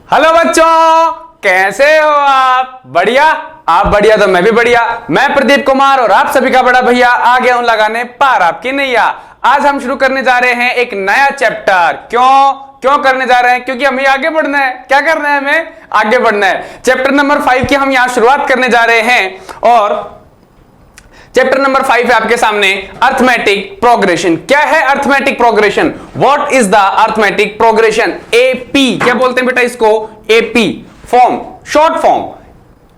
Hello बच्चों, कैसे हो आप? बढ़िया? आप बढ़िया तो मैं भी बढ़िया। मैं प्रदीप कुमार और आप सभी का बड़ा भैया आ गया हूं लगाने पार आपकी नैया। आज हम शुरू करने जा रहे हैं एक नया चैप्टर। क्यों करने जा रहे हैं? क्योंकि हमें आगे बढ़ना है। क्या करना है? हमें आगे बढ़ना है। चैप्टर नंबर 5 की हम यहां शुरुआत करने जा रहे हैं और चैप्टर नंबर 5 है आपके सामने, अर्थमेटिक प्रोग्रेशन। क्या है arithmetic progression? What is the arithmetic progression? AP क्या बोलते हैं बेटा इसको? AP form, short form,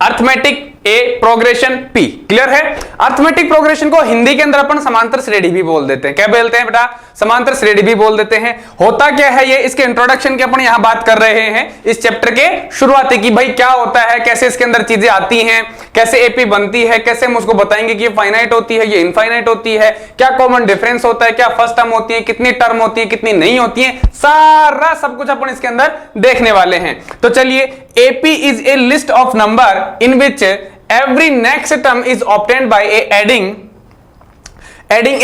arithmetic A progression P. Clear है? अर्थमेटिक प्रोग्रेशन को हिंदी के अंदर अपन समांतर श्रेणी भी बोल देते हैं। क्या बोलते हैं बेटा? समांतर श्रेणी भी बोल देते हैं। होता क्या है ये? इसके इंट्रोडक्शन की अपन यहां बात कर रहे हैं इस चैप्टर के शुरुआती की। भाई क्या होता है, कैसे इसके अंदर चीजें आती हैं, कैसे एपी बनती है, कैसे हम उसको बताएंगे कि ये फाइनाइट होती है, ये इनफाइनाइट होती है, क्या कॉमन डिफरेंस होता है, क्या फर्स्ट टर्म होती है, कितनी टर्म होती है, कितनी नहीं होती है, सारा सब कुछ अपन इसके अंदर देखने वाले हैं। तो चलिए, AP is a list of number in which every next term is obtained by adding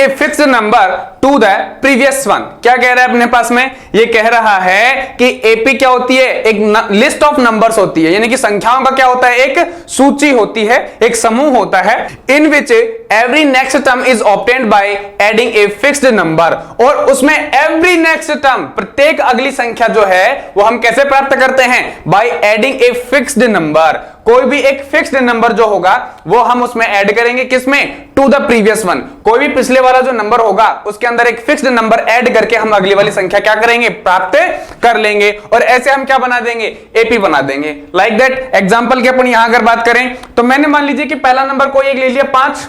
a fixed number to the previous one। क्या कह रहा है अपने पास में? ये कह रहा है कि एपी क्या होती है? एक लिस्ट ऑफ नंबर्स होती है, यानी कि संख्याओं का क्या होता है? एक सूची होती है, एक समूह होता है। In which every next term is obtained by adding a fixed number. और उसमें एवरी नेक्स्ट टर्म, प्रत्येक अगली संख्या जो है वो हम कैसे प्राप्त करते हैं? Bye adding a fixed number. कोई भी एक फिक्स्ड नंबर जो होगा वो हम उसमें ऐड करेंगे। किसमें? To the previous one. कोई भी पिछले वाला जो नंबर होगा उसके अंदर एक फिक्स्ड नंबर ऐड करके हम अगली वाली संख्या क्या करेंगे? प्राप्त कर लेंगे। और ऐसे हम क्या बना देंगे? एपी बना देंगे। Like that. एग्जांपल की अपन यहां अगर बात करें तो मैंने मान लीजिए कि पहला नंबर कोई एक ले लिया 5,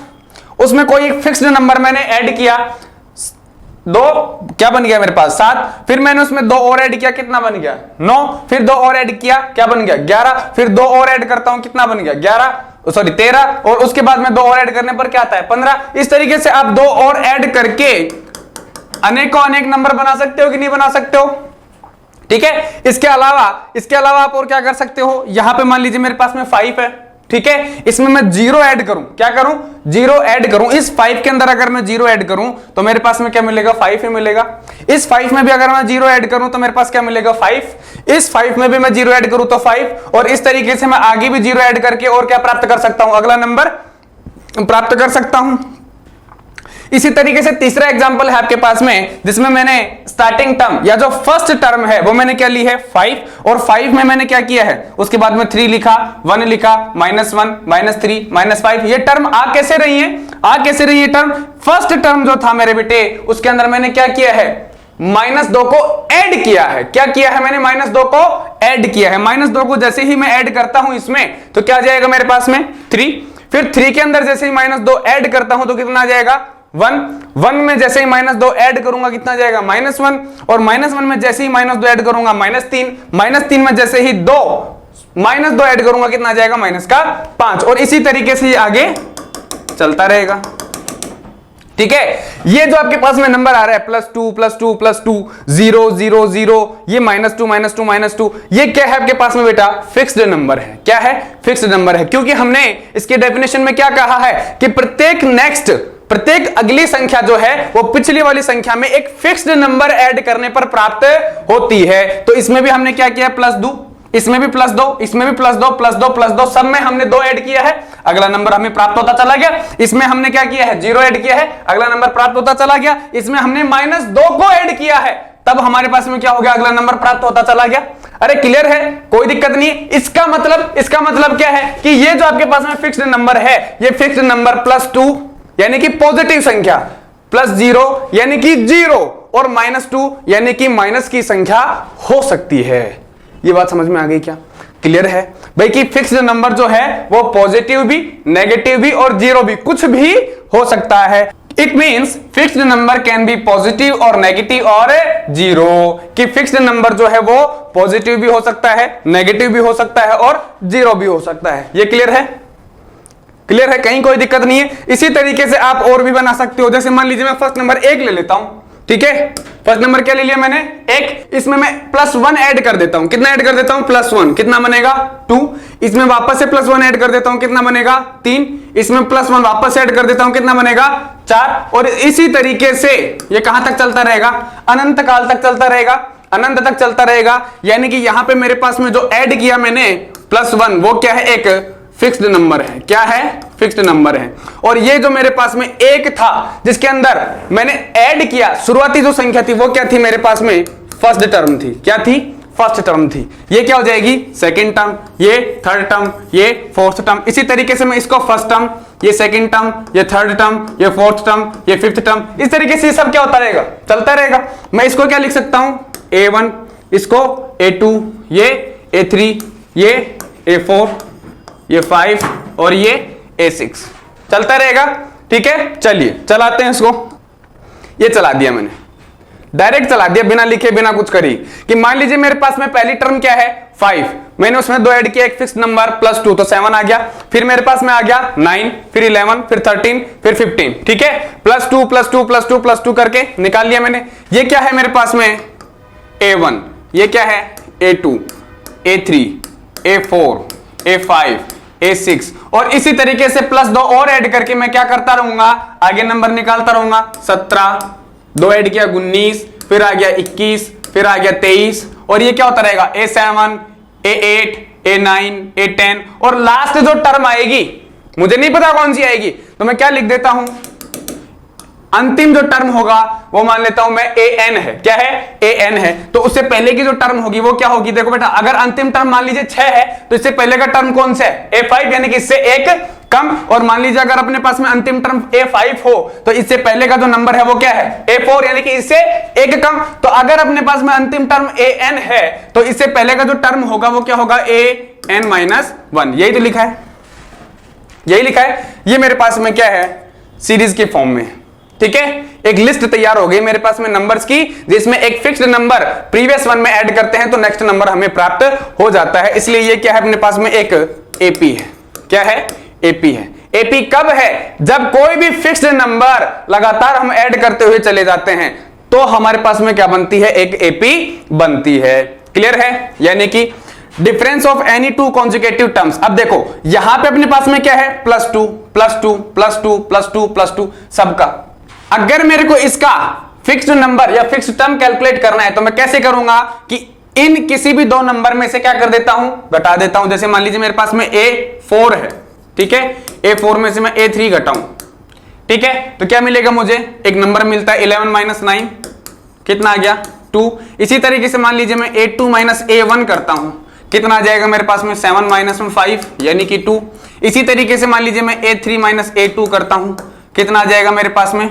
उसमें कोई एक फिक्स्ड नंबर मैंने ऐड किया 2, क्या बन गया मेरे पास? 7। फिर मैंने उसमें 2 और ऐड किया, कितना बन गया? 9। फिर 2 और ऐड किया, क्या बन गया? 11। फिर 2 और ऐड करता हूं, कितना बन गया? 13। और उसके बाद में 2 और ऐड करने पर क्या आता है? 15। इस तरीके से आप 2 और ऐड करके अनेकों अनेक नंबर बना सकते हो कि नहीं बना सकते हो? ठीक है। इसके अलावा आप और क्या कर सकते हो? यहां पे मान लीजिए मेरे पास में 5 है, ठीक है। इसमें मैं 0 ऐड करूं, क्या करूं? 0 ऐड करूं। इस 5 के अंदर अगर मैं 0 ऐड करूं तो मेरे पास में क्या मिलेगा? 5 ही मिलेगा। इस 5 में भी अगर मैं 0 ऐड करूं तो मेरे पास क्या मिलेगा? 5। इस 5 में भी मैं 0 ऐड करूं तो 5। और इस तरीके से मैं आगे भी 0 ऐड करके और क्या प्राप्त कर सकता हूं? अगला नंबर प्राप्त कर सकता हूं। इसी तरीके से तीसरा एग्जांपल है आपके पास में, जिसमें मैंने स्टार्टिंग टर्म या जो फर्स्ट टर्म है वो मैंने क्या ली है? 5। और 5 में मैंने क्या किया है? उसके बाद में 3 लिखा, 1 लिखा, -1, -3, -5। ये टर्म आ कैसे रही है? टर्म फर्स्ट टर्म जो था मेरे बेटे उसके अंदर मैंने क्या किया है? -2 को ऐड किया है। क्या किया है मैंने? -2 को ऐड किया है। -2 को जैसे ही मैं ऐड करता हूं इसमें तो क्या जाएगा मेरे पास में? 3। फिर 3 के अंदर जैसे ही -2 ऐड करता हूं तो कितना आ जाएगा? 1 में जैसे ही -2 ऐड करूंगा कितना जाएगा? -1। और -1 में जैसे ही -2 ऐड करूंगा -3। -3 में जैसे ही -2 ऐड करूंगा कितना जाएगा? -5। और इसी तरीके से आगे चलता रहेगा। ठीक है। ये जो आपके पास में नंबर आ रहा है +2 +2 +2 0 0 0, ये -2 -2 -2, ये क्या है आपके पास में बेटा? फिक्स्ड नंबर है। क्या है? फिक्स्ड नंबर है। क्योंकि हमने इसके डेफिनेशन में क्या कहा है कि प्रत्येक अगली संख्या जो है वो पिछली वाली संख्या में एक फिक्स्ड नंबर ऐड करने पर प्राप्त होती है। तो इसमें भी हमने क्या किया? +2, इसमें भी +2, इसमें भी +2 +2 +2, सब में हमने 2 ऐड किया है, अगला नंबर हमें प्राप्त होता चला गया। इसमें हमने क्या किया है? 0 ऐड किया है, अगला नंबर प्राप्त होता चला गया। इसमें हमने -2 को ऐड किया है, तब हमारे पास में क्या हो गया? अगला नंबर प्राप्त होता चला गया। अरे क्लियर है? कोई दिक्कत नहीं। इसका मतलब क्या है कि ये जो आपके पास में फिक्स्ड नंबर है, ये फिक्स्ड नंबर +2 यानी कि पॉजिटिव संख्या, +0 यानी कि 0 और -2 यानी कि माइनस की संख्या हो सकती है। ये बात समझ में आ गई क्या? क्लियर है भाई कि फिक्स्ड नंबर जो है वो पॉजिटिव भी, नेगेटिव भी और 0 भी, कुछ भी हो सकता है। It means fixed number can be positive और नेगेटिव और 0, कि फिक्स्ड नंबर जो है वो पॉजिटिव भी हो सकता है, नेगेटिव भी हो सकता है और 0 भी हो सकता है। ये क्लियर है? क्लियर है? कहीं कोई दिक्कत नहीं है। इसी तरीके से आप और भी बना सकते हो। जैसे मान लीजिए मैं फर्स्ट नंबर 1 ले लेता हूं, ठीक है। फर्स्ट नंबर क्या ले लिया मैंने? 1। इसमें मैं +1 ऐड कर देता हूं। कितना ऐड कर देता हूं? +1। कितना बनेगा? 2। इसमें वापस से +1 ऐड कर देता हूं, कितना बनेगा? 3। इसमें +1 वापस ऐड कर देता हूं, कितना बनेगा? 4। और इसी तरीके से ये कहां तक चलता रहेगा? अनंत काल तक चलता रहेगा। अनंत तक चलता रहेगा, यानी कि यहां पे मेरे पास में जो ऐड किया मैंने +1 वो क्या है, एक फिक्स्ड नंबर है। क्या है, फिक्स्ड नंबर है। और ये जो मेरे पास में एक था जिसके अंदर मैंने ऐड किया, शुरुआती जो संख्या थी वो क्या थी मेरे पास में, फर्स्ट टर्म थी। क्या थी, फर्स्ट टर्म थी। ये क्या हो जाएगी, सेकंड टर्म, ये थर्ड टर्म, ये फोर्थ टर्म। इसी तरीके से मैं इसको फर्स्ट टर्म, ये सेकंड टर्म, ये थर्ड टर्म, ये फोर्थ टर्म, ये फिफ्थ टर्म, इस तरीके से सब क्या होता रहेगा, चलता रहेगा। मैं इसको क्या लिख सकता हूं, A1, इसको A2, ये A3, ये A4, ये 5 और ये A6, चलता रहेगा। ठीक है, चलिए चलाते हैं इसको। ये चला दिया मैंने, डायरेक्ट चला दिया बिना लिखे बिना कुछ करी। कि मान लीजिए मेरे पास में पहली टर्म क्या है, 5, मैंने उसमें 2 ऐड किया, एक फिक्स नंबर +2 तो 7 आ गया। फिर मेरे पास में आ गया 9, फिर 11, फिर 13, फिर 15। ठीक है, +2 +2 +2 +2 करके निकाल लिया मैंने। ये क्या है मेरे पास में, A1, ये क्या है, A2, A3, A4, A5, A6 और इसी तरीके से +2 और ऐड करके मैं क्या करता रहूंगा, आगे नंबर निकालता रहूंगा। 17, 2 ऐड किया 19, फिर आ गया 21, फिर आ गया 23 और ये क्या होता रहेगा, A7, A8, A9, A10 और लास्ट जो टर्म आएगी मुझे नहीं पता कौन सी आएगी, तो मैं क्या लिख देता हूं, अंतिम जो टर्म होगा वो मान लेता हूं मैं an है। क्या है, an है। तो उससे पहले की जो टर्म होगी वो क्या होगी, देखो बेटा, अगर अंतिम टर्म मान लीजिए 6 है तो इससे पहले का टर्म कौन सा है, A5, यानी कि इससे एक कम। और मान लीजिए अगर अपने पास में अंतिम टर्म A5 हो तो इससे पहले का जो नंबर है वो क्या है, A4, यानी कि इससे एक कम। तो अगर अपने पास में अंतिम टर्म an है तो इससे पहले का जो टर्म होगा वो क्या होगा, an-1। यही तो लिखा है, यही लिखा है। ये मेरे पास में क्या है, सीरीज के फॉर्म में। ठीक है, एक लिस्ट तैयार हो गई मेरे पास में नंबर्स की, जिसमें एक फिक्स्ड नंबर प्रीवियस वन में ऐड करते हैं तो नेक्स्ट नंबर हमें प्राप्त हो जाता है। इसलिए ये क्या है, अपने पास में एक AP है। क्या है, AP है। AP कब है, जब कोई भी फिक्स्ड नंबर लगातार हम ऐड करते हुए चले जाते हैं तो हमारे पास में क्या बनती है, एक AP बनती है। क्लियर है, यानी कि difference of any two consecutive terms. अब देखो यहां पे अपने पास में क्या है, +2 +2 +2 +2 +2 सबका। अगर मेरे को इसका फिक्स्ड नंबर या फिक्स्ड टर्म कैलकुलेट करना है तो मैं कैसे करूंगा कि इन किसी भी दो नंबर में से क्या कर देता हूं, घटा देता हूं। जैसे मान लीजिए मेरे पास में A4 है, ठीक है, A4 में से मैं A3 घटाऊं, ठीक है, तो क्या मिलेगा मुझे, एक नंबर मिलता है 11 - 9, कितना आ गया, 2। इसी तरीके से मान लीजिए मैं A2 - A1 करता हूं, कितना आ जाएगा मेरे पास में, 7 - 5 यानी कि 2। इसी तरीके से मान लीजिए मैं A3 - A2 करता हूं, कितना आ जाएगा मेरे पास में,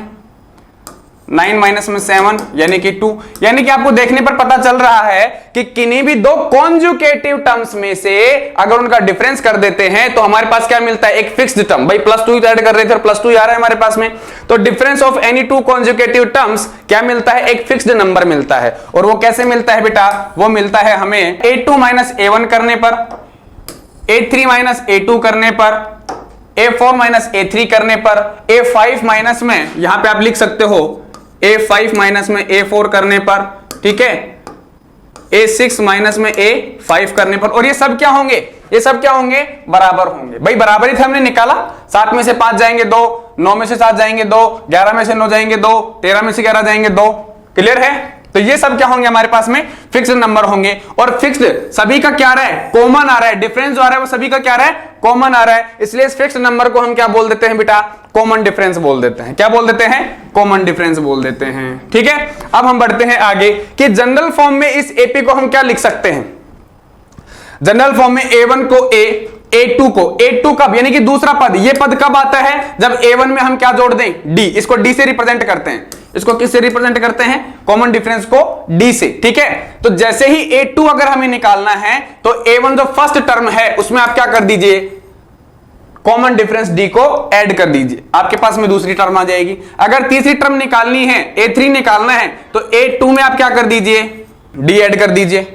9 - 7 यानी कि 2। यानी कि आपको देखने पर पता चल रहा है कि किन्हीं भी दो कॉन्जुगेटिव टर्म्स में से अगर उनका डिफरेंस कर देते हैं तो हमारे पास क्या मिलता है, एक फिक्स्ड टर्म। भाई +2 ऐड कर रहे थे और +2 आ रहा है हमारे पास में, तो difference of any two conjugative terms क्या मिलता है, एक फिक्स्ड नंबर मिलता है। और वो कैसे मिलता है बेटा, वो मिलता है हमें A2 - A1 करने पर, A3 - A2 करने पर, A4 - A3 करने पर, A5 में यहां पे आप लिख सकते हो A5 में A4 करने पर, ठीक है, A6 में A5 करने पर। और ये सब क्या होंगे, ये सब क्या होंगे, बराबर होंगे। भाई बराबर ही थे, हमने निकाला, 7 में से 5 जाएंगे 2, 9 में से 7 जाएंगे 2, 11 में से 9 जाएंगे 2, 13 में से 11 जाएंगे 2। क्लियर है, तो ये सब क्या होंगे हमारे पास में, फिक्स्ड नंबर होंगे। और फिक्स्ड सभी का क्या आ रहा है, कॉमन आ रहा है। डिफरेंस जो आ रहा है वो सभी का क्या आ रहा है, कॉमन आ रहा है। इसलिए इस फिक्स्ड नंबर को हम क्या बोल देते हैं बेटा, कॉमन डिफरेंस बोल देते हैं। क्या बोल देते हैं, कॉमन डिफरेंस बोल देते हैं। ठीक है, अब हम बढ़ते हैं आगे कि जनरल फॉर्म में इस AP को हम क्या लिख सकते हैं। जनरल फॉर्म में A1 को A, A2 को A2 कब, यानी कि दूसरा पद, ये पद कब आता है, जब A1 में हम क्या जोड़ दें, D। इसको D से रिप्रेजेंट करते हैं। इसको किससे रिप्रेजेंट करते हैं, कॉमन डिफरेंस को D से। ठीक है, तो जैसे ही A2 अगर हमें निकालना है तो A1 जो फर्स्ट टर्म है उसमें आप क्या कर दीजिए, कॉमन डिफरेंस D को ऐड कर दीजिए, आपके पास में दूसरी टर्म आ जाएगी। अगर तीसरी टर्म निकालनी है, A3 निकालना है, तो A2 में आप क्या कर दीजिए, D ऐड कर दीजिए।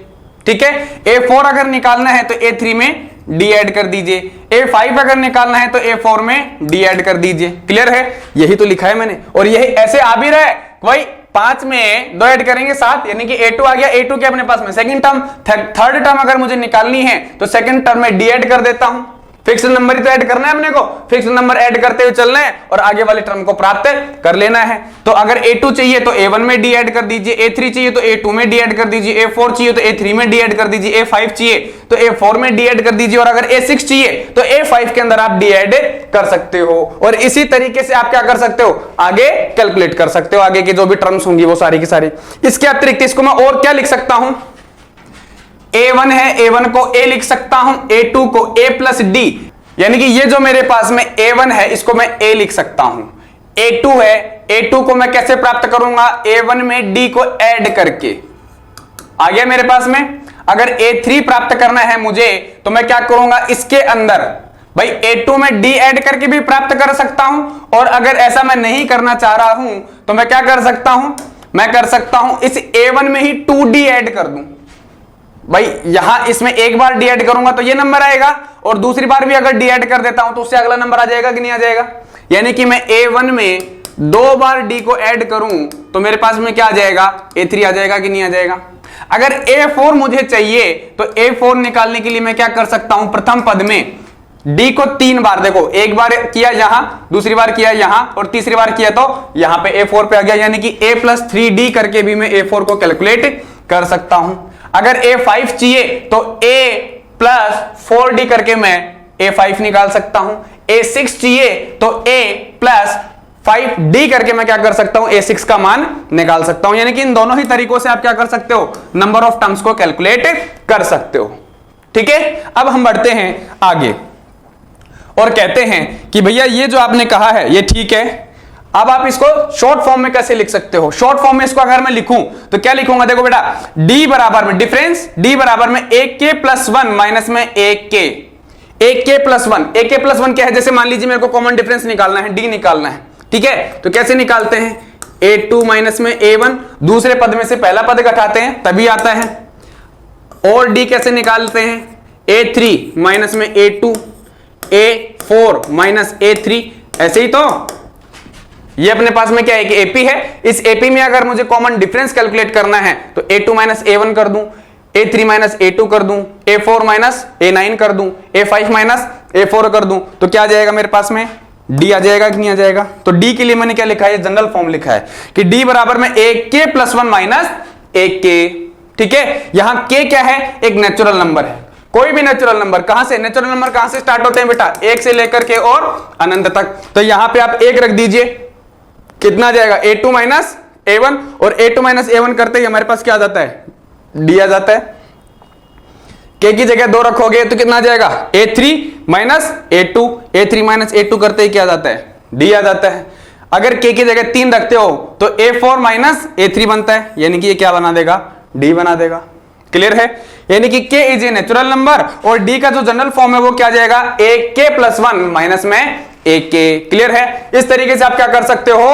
ठीक है, A4 अगर निकालना है तो A3 में D ऐड कर दीजिए, A5 अगर निकालना है तो A4 में D ऐड कर दीजिए। क्लियर है, यही तो लिखा है मैंने, और यही ऐसे आ भी रहा है। वही 5 में 2 ऐड करेंगे 7, यानी कि A2 आ गया। A2 के अपने पास में सेकंड टर्म, थर्ड टर्म अगर मुझे निकालनी है तो सेकंड टर्म में D ऐड कर देता हूं। फिक्स नंबर ही तो ऐड करना है अपने को, फिक्स नंबर ऐड करते हुए चलना है और आगे वाले टर्म को प्राप्त कर लेना है। तो अगर a2 चाहिए तो a1 में d ऐड कर दीजिए, a3 चाहिए तो a2 में d ऐड कर दीजिए, a4 चाहिए तो a3 में d ऐड कर दीजिए, a5 चाहिए तो a4 में d ऐड कर दीजिए और अगर a6 चाहिए तो a5 के अंदर आप d ऐड कर सकते हो। और इसी तरीके से आप क्या कर सकते हो, आगे कैलकुलेट कर सकते हो, आगे की जो भी टर्म्स होंगी वो सारी की सारी। इसके अतिरिक्त इसको मैं और क्या लिख सकता हूं, a1 है, a1 को a लिख सकता हूं, a2 को a प्लस d, यानी कि ये जो मेरे पास में a1 है इसको मैं a लिख सकता हूं, a2 है, a2 को मैं कैसे प्राप्त करूंगा, a1 में d को ऐड करके, आ गया मेरे पास में। अगर a3 प्राप्त करना है मुझे तो मैं क्या करूंगा, इसके अंदर भाई a2 में d ऐड करके भी प्राप्त कर सकता हूं, और अगर ऐसा मैं नहीं करना चाह रहा हूं तो मैं क्या कर सकता हूं, मैं कर सकता हूं इस a1 में ही 2d ऐड कर दूं। भाई यहां इसमें एक बार डी ऐड करूंगा तो ये नंबर आएगा, और दूसरी बार भी अगर डी ऐड कर देता हूं तो उससे अगला नंबर आ जाएगा कि नहीं आ जाएगा। यानी कि मैं a1 में 2 बार d को ऐड करूं तो मेरे पास में क्या आ जाएगा, a3 आ जाएगा कि नहीं आ जाएगा। अगर a4 मुझे चाहिए तो a4 निकालने के लिए मैं क्या कर सकता हूं, प्रथम पद में d को 3 बार, देखो एक बार किया यहां, दूसरी बार किया यहां और तीसरी बार किया तो यहां पे a4 पे आ गया, यानी कि a प्लस 3d करके भी मैं a4 को कैलकुलेट कर सकता हूं। अगर a5 चाहिए तो a प्लस 4d करके मैं a5 निकाल सकता हूं, a6 चाहिए तो a प्लस 5d करके मैं क्या कर सकता हूं, a6 का मान निकाल सकता हूं। यानी कि इन दोनों ही तरीकों से आप क्या कर सकते हो, नंबर ऑफ टर्म्स को कैलकुलेट कर सकते हो। ठीक है, अब हम बढ़ते हैं आगे और कहते हैं कि भैया ये जो आपने कहा है ये ठीक है, अब आप इसको शॉर्ट फॉर्म में कैसे लिख सकते हो। शॉर्ट फॉर्म में इसको अगर मैं लिखूं तो क्या लिखूंगा, देखो बेटा, d बराबर में डिफरेंस, d बराबर में 1k प्लस 1 माइनस में 1k, 1k plus 1, 1k plus 1 क्या है, जैसे मान लीजिए मेरे को कॉमन डिफरेंस निकालना है, d निकालना है, ठीक है, तो कैसे निकालते हैं, a2 माइनस में a1, दूसरे पद में से पहला पद घटाते हैं तभी आता है, और d कैसे निकालते हैं, a3 माइनस में a2, a4 माइनस a3, ऐसे ही तो ये अपने पास में क्या है कि AP है, इस AP में अगर मुझे कॉमन डिफरेंस कैलकुलेट करना है तो a2 माइनस a1 कर दूं, a3 माइनस a2 कर दूं, a4 माइनस a9 कर दूं, a5 माइनस a4 कर दूं, तो क्या आ जाएगा मेरे पास में, d आ जाएगा कि नहीं आ जाएगा। तो d के लिए मैंने क्या लिखा है, जनरल फॉर्म लिखा है कि d बराबर में 1k प्लस 1 माइनस 1k। ठीक है, यहां k क्या है, एक नेचुरल नंबर है, कोई भी नेचुरल नंबर, कहां से नेचुरल नंबर कहां से स्टार्ट होते हैं बेटा, 1 से लेकर के और अनंत तक। तो यहां पे आप 1 रख दीजिए, कितना आ जाएगा, a2 माइनस a1, और a2 माइनस a1 करते ही हमारे पास क्या आ जाता है, d आ जाता है। k की जगह 2 रखोगे तो कितना आ जाएगा, a3 minus a2, a3 minus a2 करते ही क्या आ जाता है, d आ जाता है। अगर k की जगह 3 रखते हो तो a4 माइनस a3 बनता है, यानी कि ये क्या बना देगा, d बना देगा। क्लियर है, यानी कि k is a natural number और d का जो जनरल फॉर्म है वो क्या आ जाएगा, ak प्लस 1 माइनस में ak। क्लियर है, इस तरीके से आप क्या कर सकते हो,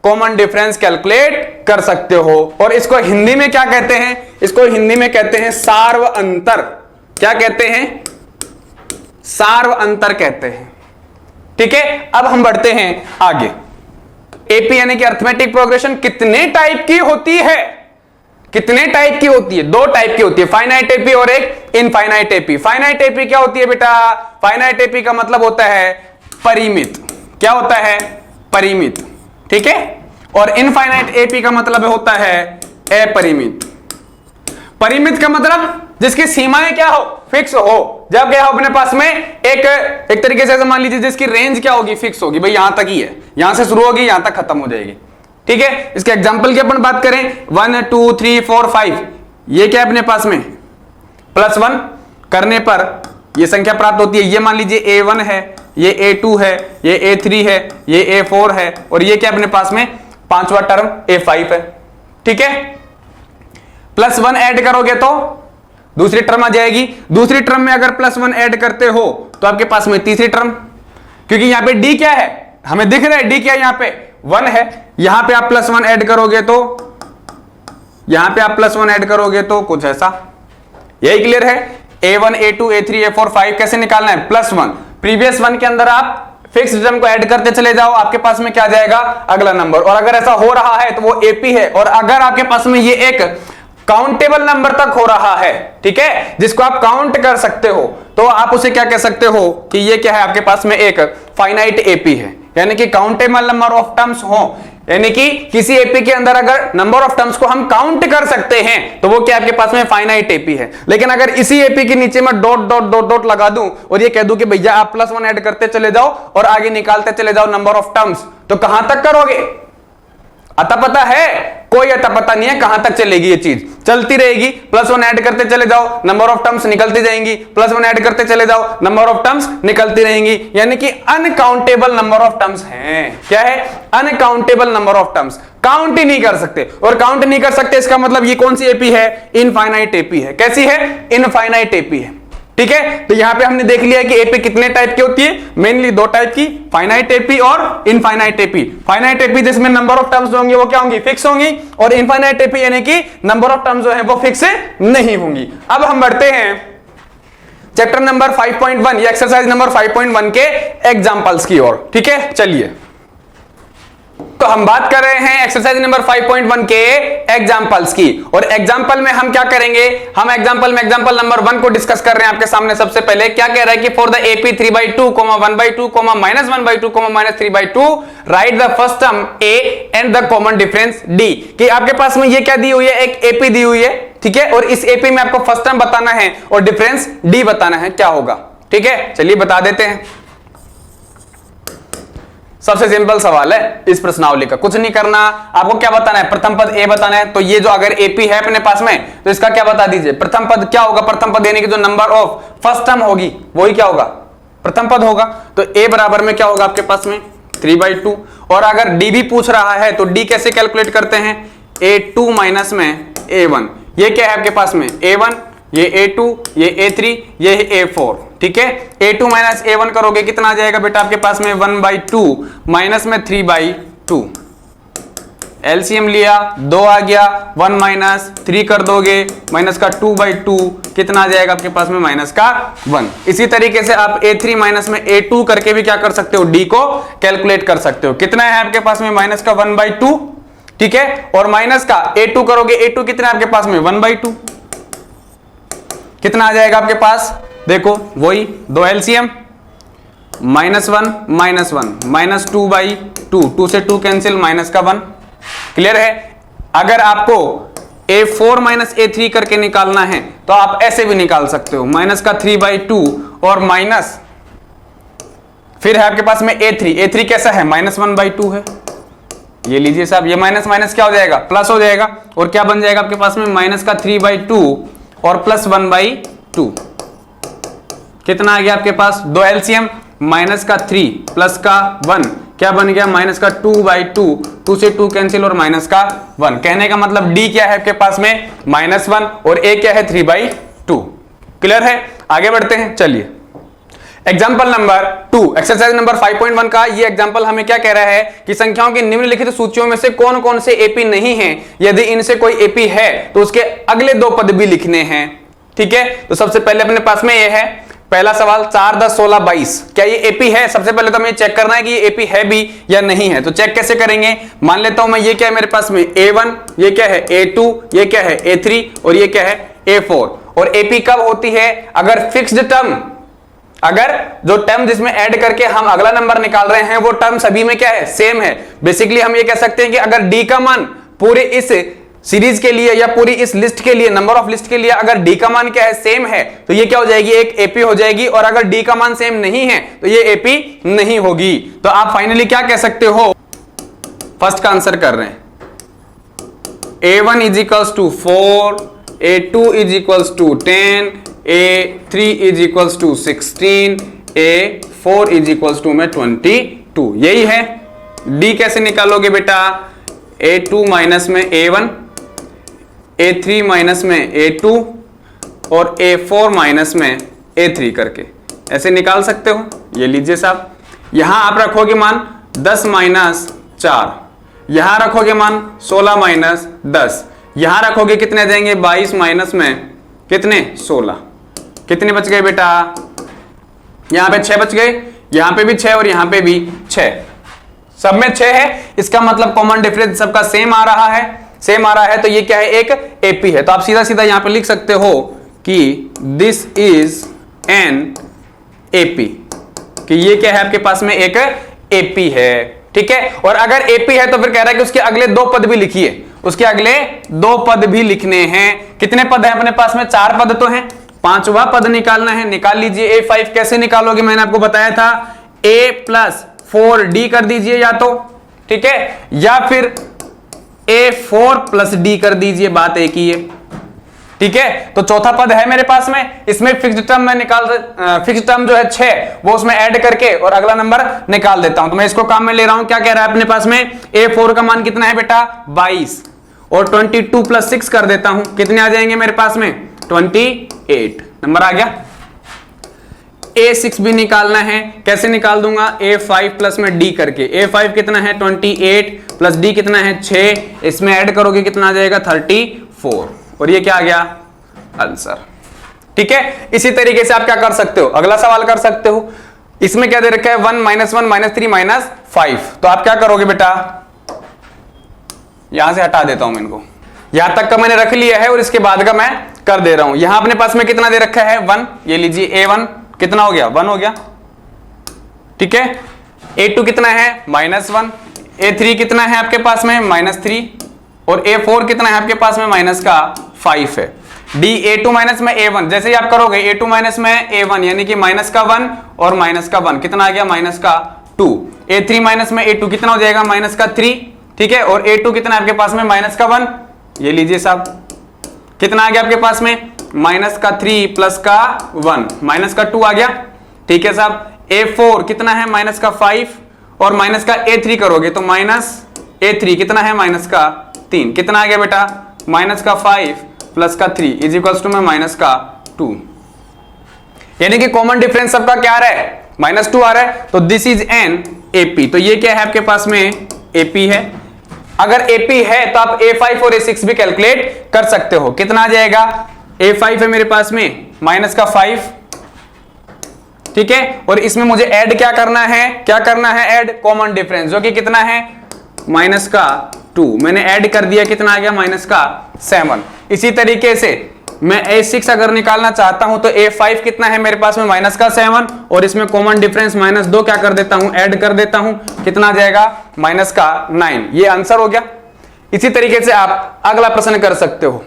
कॉमन डिफरेंस कैलकुलेट कर सकते हो। और इसको हिंदी में क्या कहते हैं, इसको हिंदी में कहते हैं सार्व अंतर। क्या कहते हैं, सार्व अंतर कहते हैं। ठीक है, अब हम बढ़ते हैं आगे। एपी यानी कि अर्थमेटिक प्रोग्रेशन कितने टाइप की होती है, कितने टाइप की होती है, 2 टाइप की होती है, फाइनाइट एपी और एक इनफाइनाइट एपी। फाइनाइट एपी क्या होती है बेटा, फाइनाइट एपी का मतलब होता है परिमित। क्या होता है, परिमित। ठीक है, और इनफाइनाइट एपी का मतलब होता है अपरिमित। परिमित का मतलब जिसकी सीमाएं क्या हो, फिक्स हो। जब क्या हो अपने पास में एक तरीके से मान लीजिए जिसकी रेंज क्या होगी, फिक्स होगी, भाई यहां तक ही है, यहां से शुरू होगी यहां तक खत्म हो जाएगी। ठीक है, इसके एग्जांपल की अपन बात करें, 1 2 3 4 5, ये क्या है अपने पास में, +1 करने पर ये संख्या प्राप्त होती है। ये मान लीजिए a1 है, ये a2 है, ये a3 है, ये a4 है, और ये क्या अपने पास में 5वां टर्म a5 है। ठीक है, +1 ऐड करोगे तो दूसरी टर्म आ जाएगी। दूसरी टर्म में अगर +1 ऐड करते हो तो आपके पास में तीसरी टर्म, क्योंकि यहां पे d क्या है, हमें दिख रहा है d क्या है, यहां पे 1 है, यहां पे आप +1 ऐड करोगे तो, यहां पे आप +1 ऐड करोगे तो कुछ ऐसा। यही क्लियर है, a1 a2 a3 a4 5 कैसे निकालना है, +1, प्रीवियस 1 के अंदर आप फिक्स टर्म को ऐड करते चले जाओ, आपके पास में क्या जाएगा, अगला नंबर। और अगर ऐसा हो रहा है तो वो एपी है, और अगर आपके पास में ये एक काउंटेबल नंबर तक हो रहा है, ठीक है, जिसको आप काउंट कर सकते हो, तो आप उसे क्या कह सकते हो कि ये क्या है, आपके पास में एक फाइनाइट एपी है, यानी कि काउंटेबल नंबर ऑफ टर्म्स हो, यानी कि किसी एपी के अंदर अगर नंबर ऑफ टर्म्स को हम काउंट कर सकते हैं तो वो क्या आपके पास में फाइनाइट एपी है। लेकिन अगर इसी एपी के नीचे मैं डॉट डॉट डॉट डॉट लगा दूं और ये कह दूं कि भैया आप +1 ऐड करते चले जाओ और आगे निकालते चले जाओ नंबर ऑफ टर्म्स, तो कहां तक करोगे? अता पता है? कोई अता पता नहीं है कहां तक चलेगी ये चीज, चलती रहेगी, +1 ऐड करते चले जाओ, नंबर ऑफ टर्म्स निकलती जाएंगी, +1 ऐड करते चले जाओ, नंबर ऑफ टर्म्स निकलती रहेंगी, यानी कि अनकाउंटेबल नंबर ऑफ टर्म्स हैं। क्या है? Uncountable number of terms, count ही नहीं कर सकते, और काउंट नहीं कर सकते इसका मतलब ये कौन सी एपी है? इनफाइनाइट एपी है। कैसी है? इनफाइनाइट एपी है, ठीक है। तो यहां पे हमने देख लिया कि एपी कितने टाइप की होती है, मेनली दो टाइप की, फाइनाइट एपी और इनफाइनाइट एपी। फाइनाइट एपी जिसमें नंबर ऑफ टर्म्स होंगी वो क्या होंगी? फिक्स होंगी, और इनफाइनाइट एपी यानी कि नंबर ऑफ टर्म्स जो है वो फिक्स नहीं होंगी। अब हम बढ़ते हैं चैप्टर नंबर 5.1 या एक्सरसाइज नंबर 5.1 के एग्जांपल्स की ओर, ठीक है। चलिए, तो हम बात कर रहे हैं एक्सरसाइज नंबर 5.1 के एग्जांपल्स की, और एग्जांपल में हम क्या करेंगे? हम एग्जांपल में एग्जांपल नंबर 1 को डिस्कस कर रहे हैं आपके सामने। सबसे पहले क्या कह रहा है कि for the AP 3/2, 1/2, -1/2, -3/2 right the first term A and the common difference D. कि आपके पास में ये क्या दी हुई है? एक एपी दी हुई है, ठीक है, और इस एपी में आपको फर्स्ट टर्म बताना है और डिफरेंस डी बताना है, क्या होगा, ठीक है। चलिए बता देते हैं। सबसे सिंपल सवाल है इस प्रश्नावली का, कुछ नहीं करना, आपको क्या बताना है? प्रथम पद ए बताना है। तो ये जो अगर एपी है अपने पास में तो इसका क्या बता दीजिए? प्रथम पद क्या होगा? प्रथम पद यानी कि जो नंबर ऑफ फर्स्ट टर्म होगी वही क्या होगा? प्रथम पद होगा। तो ए बराबर में क्या होगा आपके पास में? 3/2। और अगर डी भी पूछ रहा है तो डी कैसे कैलकुलेट करते हैं? A2 माइनस में A1। ये क्या है आपके पास में? A1, ये A2, ये A3, ये A4, ठीक है। A2 माइनस A1 करोगे कितना आ जाएगा बेटा आपके पास में? 1/2 माइनस में 3/2। एलसीएम लिया, 2 आ गया, 1 माइनस 3 कर दोगे, माइनस का 2/2 कितना आ जाएगा आपके पास में? माइनस का 1। इसी तरीके से आप A3 माइनस में A2 करके भी क्या कर सकते हो? डी को कैलकुलेट कर सकते हो। कितना है आपके पास में? माइनस का 1/2, ठीक है, और माइनस का A2 करोगे, A2 कितना है आपके पास में? 1/2। कितना आ जाएगा आपके पास? देखो वही 2 एलसीएम, -1 -1 माइनस 2/2, 2 से 2 कैंसिल, माइनस का 1। क्लियर है? अगर आपको A4 माइनस A3 करके निकालना है तो आप ऐसे भी निकाल सकते हो, माइनस का 3/2 और माइनस, फिर है आपके पास में A3। A3 कैसा है? -1/2 है। ये लीजिए साहब, ये माइनस माइनस क्या हो जाएगा? प्लस हो जाएगा, और क्या बन जाएगा आपके पास में? माइनस का 3/2 और प्लस 1/2। कितना आ गया आपके पास? 2 एलसीएम, माइनस का 3 प्लस का 1 क्या बन गया? माइनस का 2/2, 2 से 2 कैंसिल और माइनस का 1। कहने का मतलब डी क्या है आपके पास में? -1, और ए क्या है? 3/2। क्लियर है? आगे बढ़ते हैं। चलिए, एग्जाम्पल नंबर 2 एक्सरसाइज नंबर 5.1 का ये एग्जाम्पल हमें क्या कह रहा है कि संख्याओं की निम्नलिखित सूचियों में से कौन कौन से एपी नहीं हैं, यदि इनसे कोई एपी है तो उसके अगले 2 पद भी लिखने हैं, ठीक है। तो सबसे पहले अपने पास में ये है पहला सवाल, 4, 10, 16, 22, क्या ये एपी है? सबसे पहले तो हमें चेक करना है कि ये एपी है भी या नहीं है। तो चेक कैसे करेंगे? मान लेता हूं मैं, ये क्या है मेरे पास में? A1, ये क्या है? A2, ये क्या है? A3, और ये क्या है? A4। और एपी कब होती है? अगर फिक्स्ड टर्म, अगर जो टर्म जिसमें ऐड करके हम अगला नंबर निकाल रहे हैं वो टर्म सभी में क्या है? सेम है। बेसिकली हम ये कह सकते हैं कि अगर डी का मान पूरे इस सीरीज के लिए या पूरी इस लिस्ट के लिए, नंबर ऑफ लिस्ट के लिए अगर डी का मान क्या है? सेम है, तो ये क्या हो जाएगी? एक एपी हो जाएगी। और अगर डी का मान सेम नहीं है तो ये एपी नहीं होगी। तो आप फाइनली क्या कह सकते हो? फर्स्ट का आंसर कर रहे हैं, A1 is equals to 4, A2 is equals to 10, A3 is equals to 16, A4 is equals to में 22। यही है। डी कैसे निकालोगे बेटा? A2 माइनस में A1, A3 माइनस में A2 और A4 माइनस में A3 करके ऐसे निकाल सकते हो। ये लीजिए साहब, यहां आप रखोगे मान 10 माइनस 4, यहां रखोगे मान 16 माइनस 10, यहां रखोगे कितने आ जाएंगे? 22 माइनस में कितने? 16। कितने बच गए बेटा? यहां पे 6 बच गए, यहां पे भी 6 और यहां पे भी 6, सब में 6 है। इसका मतलब कॉमन डिफरेंस सबका सेम आ रहा है। सेम आ रहा है, तो ये क्या है, एक एपी है। तो आप सीधा सीधा यहां पे लिख सकते हो कि दिस इज एन एपी, कि ये क्या है आपके पास में एक एपी है, ठीक है। और अगर एपी है तो फिर कह रहा है कि उसके अगले दो पद भी लिखिए, उसके अगले दो पद भी लिखने हैं। कितने पद है अपने पास में, 4 पद तो हैं, 5वां पद निकालना है, निकाल लीजिए। A5 कैसे निकालोगे, मैंने आपको बताया था, A+4D कर दीजिए या तो, ठीक है, या फिर A4+D कर दीजिए, बात एक ही है, ठीक है। तो चौथा पद है मेरे पास में, इसमें फिक्स्ड टर्म मैं निकाल, फिक्स्ड टर्म जो है 6 वो उसमें ऐड करके और अगला नंबर निकाल देता हूं। तो मैं इसको काम में ले रहा हूं। क्या कह रहा है अपने पास में, A4 का मान कितना है बेटा, 22, और 22 + 6 कर देता हूं, कितने आ जाएंगे मेरे पास में, 28 नंबर आ गया। A6 भी निकालना है, कैसे निकाल दूंगा, A5+ में D करके। A5 कितना है, 28 + D कितना है, 6, इसमें ऐड करोगे कितना आ जाएगा, 34, और ये क्या आ गया, आंसर, ठीक है। इसी तरीके से आप क्या कर सकते हो, अगला सवाल कर सकते हो। इसमें क्या दे रखा है, 1 -1 -3 -5, तो आप क्या करोगे बेटा, यहां से हटा देता हूं मैं इनको, यहां तक का मैंने रख लिया है और इसके बाद का मैं कर दे रहा हूं। यहां अपने पास में कितना दे रखा है, 1, ये लीजिए A1 कितना हो गया, 1 हो गया, ठीक है। A2 कितना है, -1, A3 कितना है आपके पास में, -3, और A4 कितना है आपके पास में, -5 है। D A2 माइनस में A1, जैसे ही आप करोगे A2 माइनस में A1 यानी कि -1 और -1 कितना आ गया, -2। A3 माइनस में A2 कितना हो जाएगा, -3, ठीक है। और A2 कितना है आपके पास में, -1, ये लीजिए साहब, कितना आ गया आपके पास में, -3 + 1 -2 आ गया, ठीक है साहब। A4 कितना है, -5, और -A3 करोगे तो -A3 कितना है, -3, कितना आ गया बेटा, -5 + 3 = -2, यानी कि कॉमन डिफरेंस सबका क्या आ रहा है, -2 आ रहा है। तो दिस इज एन एपी, तो ये क्या है आपके पास में, एपी है। अगर एपी है तो आप A5 और A6 भी कैलकुलेट कर सकते हो। कितना आ जाएगा, A5 है मेरे पास में -5, ठीक है, और इसमें मुझे ऐड क्या करना है, ऐड कॉमन डिफरेंस, जो कि कितना है, -2, मैंने ऐड कर दिया, कितना आ गया, -7। इसी तरीके से मैं A6 अगर निकालना चाहता हूं तो A5 कितना है मेरे पास में, -7, और इसमें कॉमन डिफरेंस -2 क्या कर देता हूं, ऐड कर देता हूं, कितना आ जाएगा, -9। ये आंसर हो गया। इसी तरीके से आप अगला प्रश्न कर सकते हो,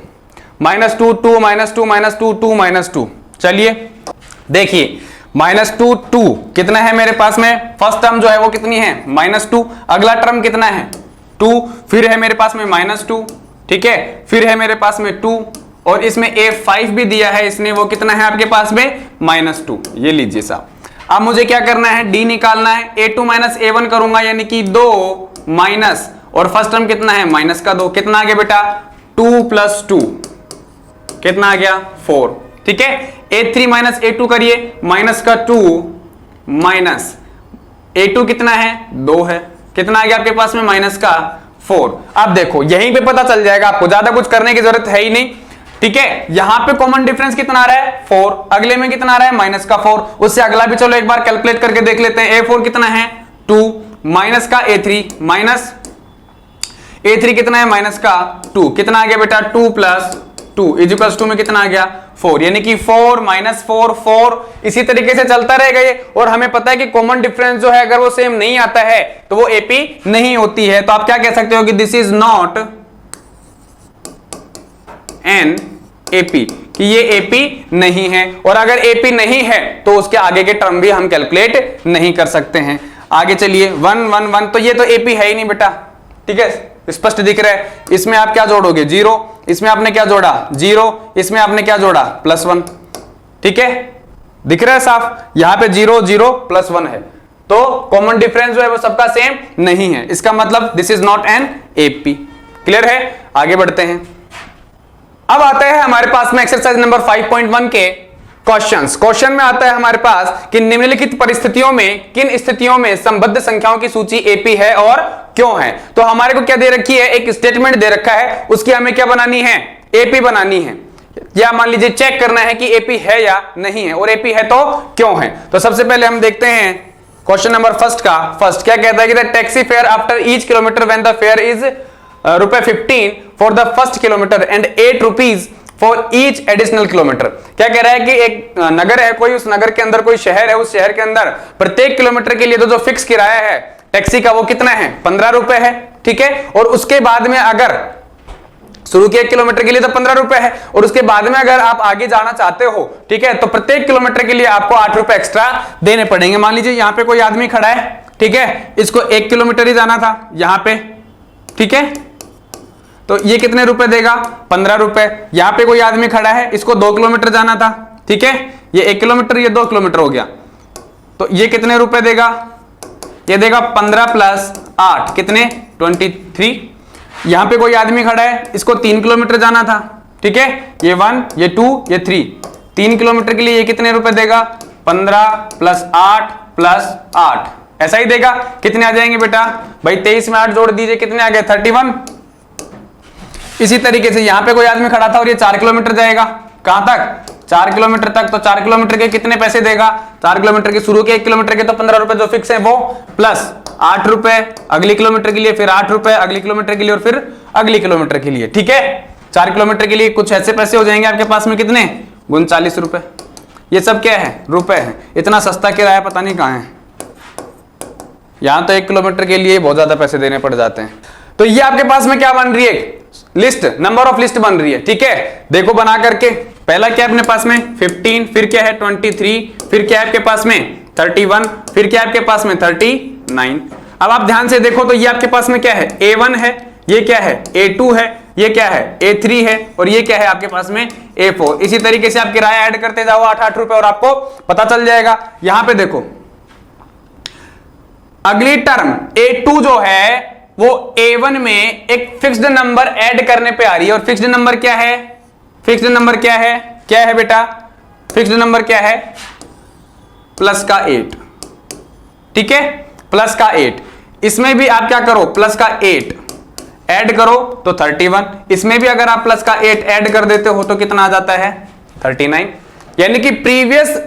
-2 2 -2 -2 2 -2। चलिए देखिए, -2 कितना है मेरे पास में, फर्स्ट टर्म जो है वो कितनी है, -2, अगला टर्म कितना है, 2, फिर है मेरे पास में -2, ठीक है, फिर है मेरे पास में 2, और इसमें A5 भी दिया है इसने, वो कितना है आपके पास में, -2, ये लीजिए साहब। अब मुझे क्या करना है, D निकालना है। A2 - A1 करूंगा यानी कि 2 माइनस, और फर्स्ट टर्म कितना है, -2, कितना आ गया बेटा, 2 + 2 कितना आ गया, 4, ठीक है। A3 - A2 करिए, -2 माइनस A2 कितना है, 2 है, कितना आ गया आपके पास में, -4। अब देखो यहीं पे पता चल जाएगा आपको, ज्यादा कुछ करने की जरूरत है ही नहीं, ठीक है। यहां पे कॉमन डिफरेंस कितना आ रहा है, 4, अगले में कितना आ रहा है, -4, उससे अगला भी चलो एक बार कैलकुलेट करके देख लेते हैं। A4 कितना है, 2, -A3, -A3 कितना है, -2, कितना आ गया बेटा, 2 + 2 = में कितना आ गया, 4, यानी कि 4 -4 4, इसी तरीके से चलता रहेगा ये। और हमें पता है कि कॉमन डिफरेंस जो है अगर वो सेम नहीं आता है तो वो एपी नहीं होती है। तो आप क्या कह सकते हो कि this is not an AP, कि ये एपी नहीं है। और अगर एपी नहीं है तो उसके आगे के टर्म भी हम कैलकुलेट नहीं कर सकते हैं। आगे चलिए, 1 1 1, तो ये तो एपी है ही नहीं बेटा, ठीक है, स्पष्ट दिख रहा है। इसमें आप क्या जोड़ोगे, 0, इसमें आपने क्या जोड़ा, 0, इसमें आपने क्या जोड़ा, +1, ठीक है, दिख रहा है साफ, यहां पे 0 0 +1 है, तो कॉमन डिफरेंस जो है वो सबका सेम नहीं है। इसका मतलब this is not an AP. Clear है, आगे बढ़ते हैं। अब आता है हमारे पास में एक्सरसाइज नंबर 5.1 के क्वेश्चन में आता है हमारे पास कि निम्नलिखित परिस्थितियों में किन स्थितियों में संबद्ध संख्याओं की सूची एपी है और क्यों है। तो हमारे को क्या दे रखी है, एक स्टेटमेंट दे रखा है, उसकी हमें क्या बनानी है, एपी बनानी है, या मान लीजिए चेक करना है कि एपी है या नहीं है, और एपी है तो क्यों है। तो सबसे पहले हम देखते हैं क्वेश्चन नंबर फर्स्ट क्या कहता है कि the taxi fare after each kilometre when the fair is रुपए 15 for the first kilometre and 8 rupees for each additional kilometre. क्या कह रहा है कि एक नगर है कोई, उस नगर के अंदर कोई शहर है, उस शहर के अंदर प्रत्येक किलोमीटर के लिए तो जो फिक्स किराया है टैक्सी का वो कितना है, 15 रुपए है, ठीक है। और उसके बाद में अगर शुरू के 1 किलोमीटर के लिए तो 15 रुपए है, और उसके बाद में अगर आप आगे जाना चाहते हो, ठीक है, तो प्रत्येक किलोमीटर के लिए आपको 8 रुपए एक्स्ट्रा देने पड़ेंगे। मान लीजिए यहां पे कोई आदमी खड़ा है, ठीक है, इसको 1 किलोमीटर ही जाना था यहां पे, ठीक है, तो ये कितने रुपए देगा, 15 रुपए। यहां पे कोई आदमी खड़ा है, इसको 2 किलोमीटर जाना था, ठीक है, ये 1 किलोमीटर, ये 2 किलोमीटर हो गया, तो ये कितने रुपए देगा, ये देगा 15 प्लस 8 कितने, 23। यहां पे कोई आदमी खड़ा है, इसको 3 किलोमीटर जाना था, ठीक है, ये 1, ये 2, ये 3, 3 किलोमीटर के लिए ये कितने रुपए देगा, 15 प्लस 8 प्लस 8, ऐसा ही देगा। कितने आ जाएंगे बेटा भाई, 23 में 8 जोड़ दीजिए, कितने आ गए, 31। इसी तरीके से यहां पे कोई आदमी खड़ा था और ये 4 किलोमीटर जाएगा, कहां तक, 4 किलोमीटर तक, तो 4 किलोमीटर के कितने पैसे देगा, 4 किलोमीटर के शुरू के 1 किलोमीटर के तो 15 रुपए जो फिक्स है वो, प्लस 8 रुपए अगली किलोमीटर के लिए, फिर 8 रुपए अगली किलोमीटर के लिए, और फिर अगली किलोमीटर के लिए, ठीक है। 4 किलोमीटर के लिए कुछ ऐसे पैसे हो जाएंगे आपके पास में, कितने, 39 रुपए। ये सब क्या है, रुपए है। इतना सस्ता किराया पता नहीं कहां है, यहां तो 1 किलोमीटर के लिए बहुत ज्यादा पैसे देने पड़ जाते हैं। तो ये आपके पास में क्या बन रही है, लिस्ट, नंबर ऑफ लिस्ट बन रही है, ठीक है। देखो बना करके, पहला क्या है अपने पास में 15, फिर क्या है 23, फिर क्या है आपके पास में 31, फिर क्या है आपके पास में 39। अब आप ध्यान से देखो तो ये आपके पास में क्या है, A1 है, ये क्या है A2 है, ये क्या है A3 है, और ये क्या है आपके पास में A4। इसी तरीके से आप किराया ऐड करते जाओ 8-8 रुपए और आपको पता चल जाएगा। यहां पे देखो अगली टर्म A2 जो है वो A1 में एक फिक्स्ड नंबर ऐड करने पे आ रही है, और फिक्स्ड नंबर क्या है, फिक्स्ड नंबर क्या है, क्या है बेटा, फिक्स्ड नंबर क्या है, प्लस का 8, ठीक है, प्लस का 8। इसमें भी आप क्या करो, प्लस का 8 ऐड करो तो 31, इसमें भी अगर आप प्लस का 8 ऐड कर देते हो तो कितना आ जाता है, 39। यानी कि प्रीवियस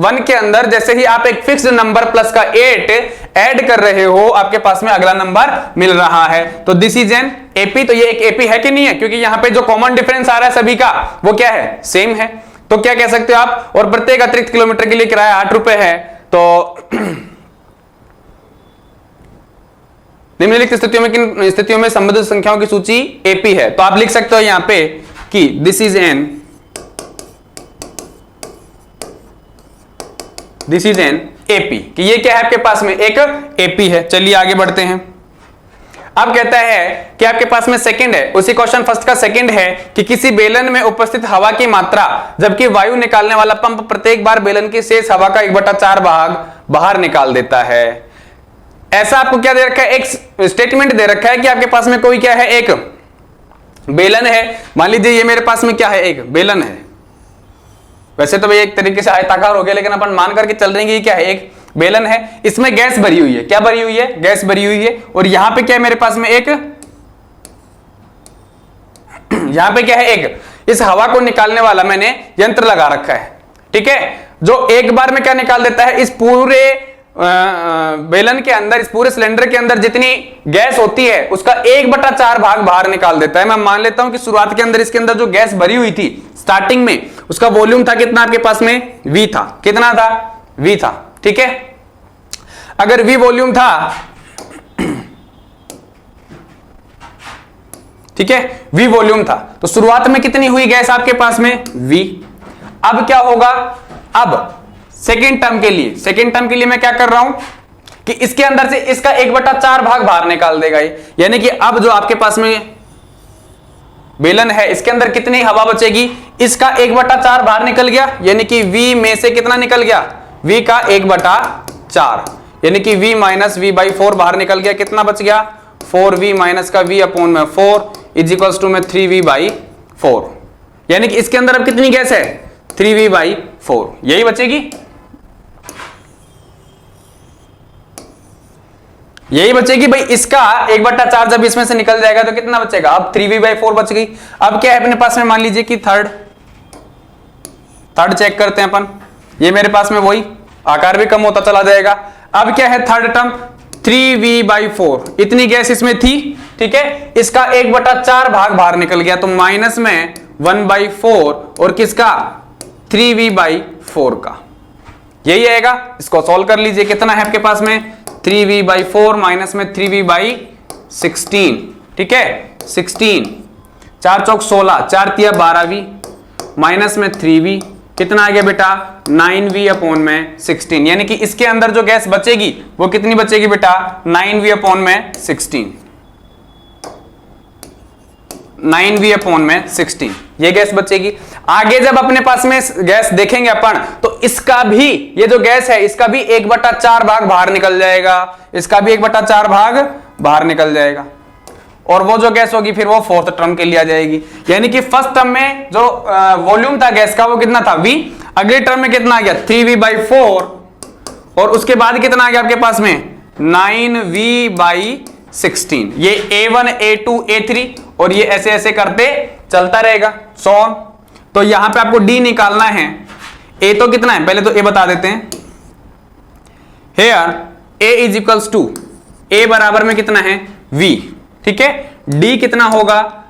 1 के अंदर जैसे ही आप एक फिक्स्ड नंबर प्लस का 8 ऐड कर रहे हो, आपके पास में अगला नंबर मिल रहा है। तो दिस इज एन एपी। तो ये एक एपी है कि नहीं है, क्योंकि यहां पे जो कॉमन डिफरेंस आ रहा है सभी का वो क्या है, सेम है। तो क्या कह सकते हो आप, और प्रत्येक अतिरिक्त किलोमीटर के लिए किराया 8 रुपए है। तो निम्नलिखित स्थितियों में किन स्थितियों में संबंधित संख्याओं की सूची एपी है। तो आप लिख सकते हो यहां पे कि दिस इज एन एपी, कि ये क्या है आपके पास में एक एपी है। चलिए आगे बढ़ते हैं। अब कहता है कि आपके पास में सेकंड है, उसी क्वेश्चन फर्स्ट का सेकंड है कि किसी बेलन में उपस्थित हवा की मात्रा जबकि वायु निकालने वाला पंप प्रत्येक बार बेलन की शेष हवा का 1/4 भाग बाहर निकाल देता है। ऐसा आपको क्या दे रखा है, एक स्टेटमेंट दे रखा है कि आपके पास में कोई क्या है, एक बेलन है। मान लीजिए ये मेरे पास में क्या है, एक बेलन है। वैसे तो भाई एक तरीके से आयताकार हो गया, लेकिन अपन मान करके चल रहे हैं कि क्या है, एक बेलन है, इसमें गैस भरी हुई है। क्या भरी हुई है, गैस भरी हुई है। और यहां पे क्या है मेरे पास में एक, यहां पे क्या है, एक इस हवा को निकालने वाला मैंने यंत्र लगा रखा है, ठीक है, जो एक बार में क्या निकाल देता है, इस पूरे बेलन के अंदर, इस पूरे सिलेंडर के अंदर जितनी गैस होती है उसका 1/4 भाग बाहर निकाल देता है। मैं मान लेता हूं कि शुरुआत के अंदर इसके अंदर जो गैस भरी हुई थी स्टार्टिंग में, उसका वॉल्यूम था कितना आपके पास में, V था। कितना था, V था, ठीक है। अगर V वॉल्यूम था, ठीक है, V वॉल्यूम था, तो शुरुआत में कितनी हुई गैस आपके पास में, V। अब क्या होगा, अब सेकेंड टर्म के लिए मैं क्या कर रहा हूं कि इसके अंदर से इसका 1/4 भाग बाहर निकाल देगा। यानी कि अब जो आपके पास में बेलन है, इसके अंदर कितनी हवा बचेगी, इसका 1/4 बाहर निकल गया, यानी कि V में से कितना निकल गया, V का 1/4, यानी कि V माइनस V/4 बाहर निकल गया। कितना बच गया, 4V माइनस का V/4 इज इक्वल्स टू में 3V/4। यानी कि इसके अंदर अब कितनी गैस है, 3V/4, यही बचेगी, यही बचेगी भाई। इसका 1/4 जब इसमें से निकल जाएगा तो कितना बचेगा, अब 3V/4 बच गई। अब क्या है अपने पास में, मान लीजिए कि थर्ड चेक करते हैं अपन, ये मेरे पास में वही आकार भी कम होता चला जाएगा। अब क्या है थर्ड टर्म, 3V/4, इतनी गैस इसमें थी, ठीक है, इसका 1/4 भाग बाहर निकल गया, तो माइनस में 1/4 और किसका 3v/4 का, यही आएगा। इसको सॉल्व कर लीजिए, कितना है आपके पास में 3v/4 माइनस में 3v/16, ठीक है 16, 4 चौक 16, 4 तिया 12v माइनस में 3v, कितना आ गया बेटा 9v/16, यानी कि इसके अंदर जो गैस बचेगी वो कितनी बचेगी बेटा 9v/16, 9v/16 ये गैस बचेगी। आगे जब अपने पास में गैस देखेंगे अपन, तो इसका भी, ये जो गैस है इसका भी 1/4 भाग बाहर निकल जाएगा, इसका भी 1/4 भाग बाहर निकल जाएगा, और वो जो गैस होगी फिर वो फोर्थ टर्म के लिए आ जाएगी। यानी कि फर्स्ट टर्म में जो वॉल्यूम था गैस का वो कितना था v, अगले टर्म में कितना आ गया 3v/4, और उसके बाद कितना आ गया आपके पास में 9v/16, ये A1 A2 A3 और ये ऐसे ऐसे करते चलता रहेगा सो ऑन। तो यहां पे आपको D निकालना है, A तो कितना है पहले तो A बता देते हैं, here A is equals to, A बराबर में कितना है V, ठीक है, D कितना होगा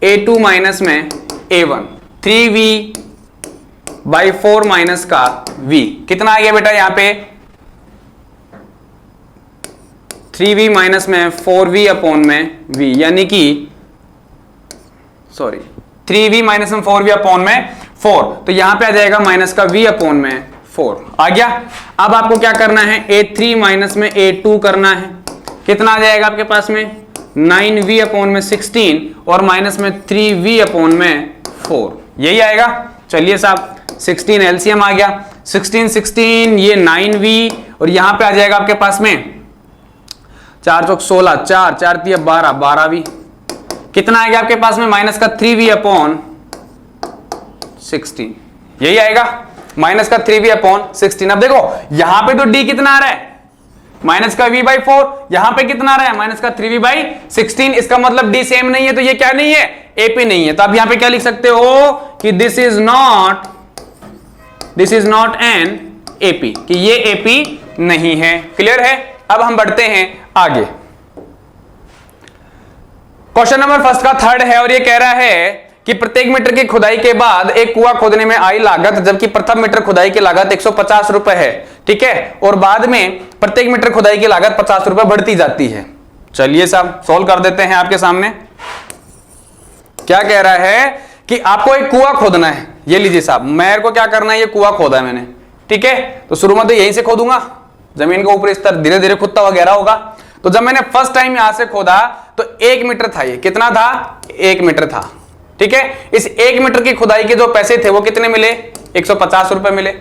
A2 माइनस में A1, 3v/4 माइनस का V कितना आ गया बेटा यहां पे 3v माइनस में 4v/v, यानी कि सॉरी 3v माइनस में 4v/4, तो यहां पे आ जाएगा माइनस का v/4 आ गया। अब आपको क्या करना है A3 माइनस में A2 करना है, कितना आ जाएगा आपके पास में 9v/16 और माइनस में 3v/4, यही आएगा। चलिए साहब 16 एलसीएम आ गया, 16 ये 9v और यहां पे आ जाएगा आपके पास में 4 चौक 16, 4 4 तिया 12, 12v, कितना आएगा आपके पास में माइनस का 3v/16, यही आएगा माइनस का 3v/16। अब देखो यहां पे तो d कितना आ रहा है माइनस का v/4, यहां पे कितना आ रहा है माइनस का 3v/16, इसका मतलब d सेम नहीं है, तो ये क्या नहीं है AP नहीं है। तो आप यहां पे क्या लिख सकते हो कि this is not an AP, कि ये AP नहीं है। क्लियर है। अब हम बढ़ते हैं आगे, क्वेश्चन नंबर फर्स्ट का थर्ड है और ये कह रहा है कि प्रत्येक मीटर की खुदाई के बाद एक कुआं खोदने में आई लागत, जबकि प्रथम मीटर खुदाई की लागत 150 रुपए है, ठीक है, और बाद में प्रत्येक मीटर खुदाई की लागत 50 रुपए बढ़ती जाती है। चलिए साहब सोल्व कर देते हैं आपके सामने। क्या कह रहा है कि आपको एक कुआं खोदना है, ये लीजिए साहब, मेरे को क्या करना है, ये कुआं खोदा है मैंने, ठीक है, तो शुरू में तो यहीं से खोदूंगा, जमीन के ऊपर स्तर धीरे धीरे खुदता वगैरह होगा। तो जब मैंने फर्स्ट टाइम यहां से खोदा तो 1 मीटर था, ये कितना था 1 मीटर था, ठीक है। इस 1 मीटर की खुदाई के जो पैसे थे वो कितने मिले 150 रुपए मिले।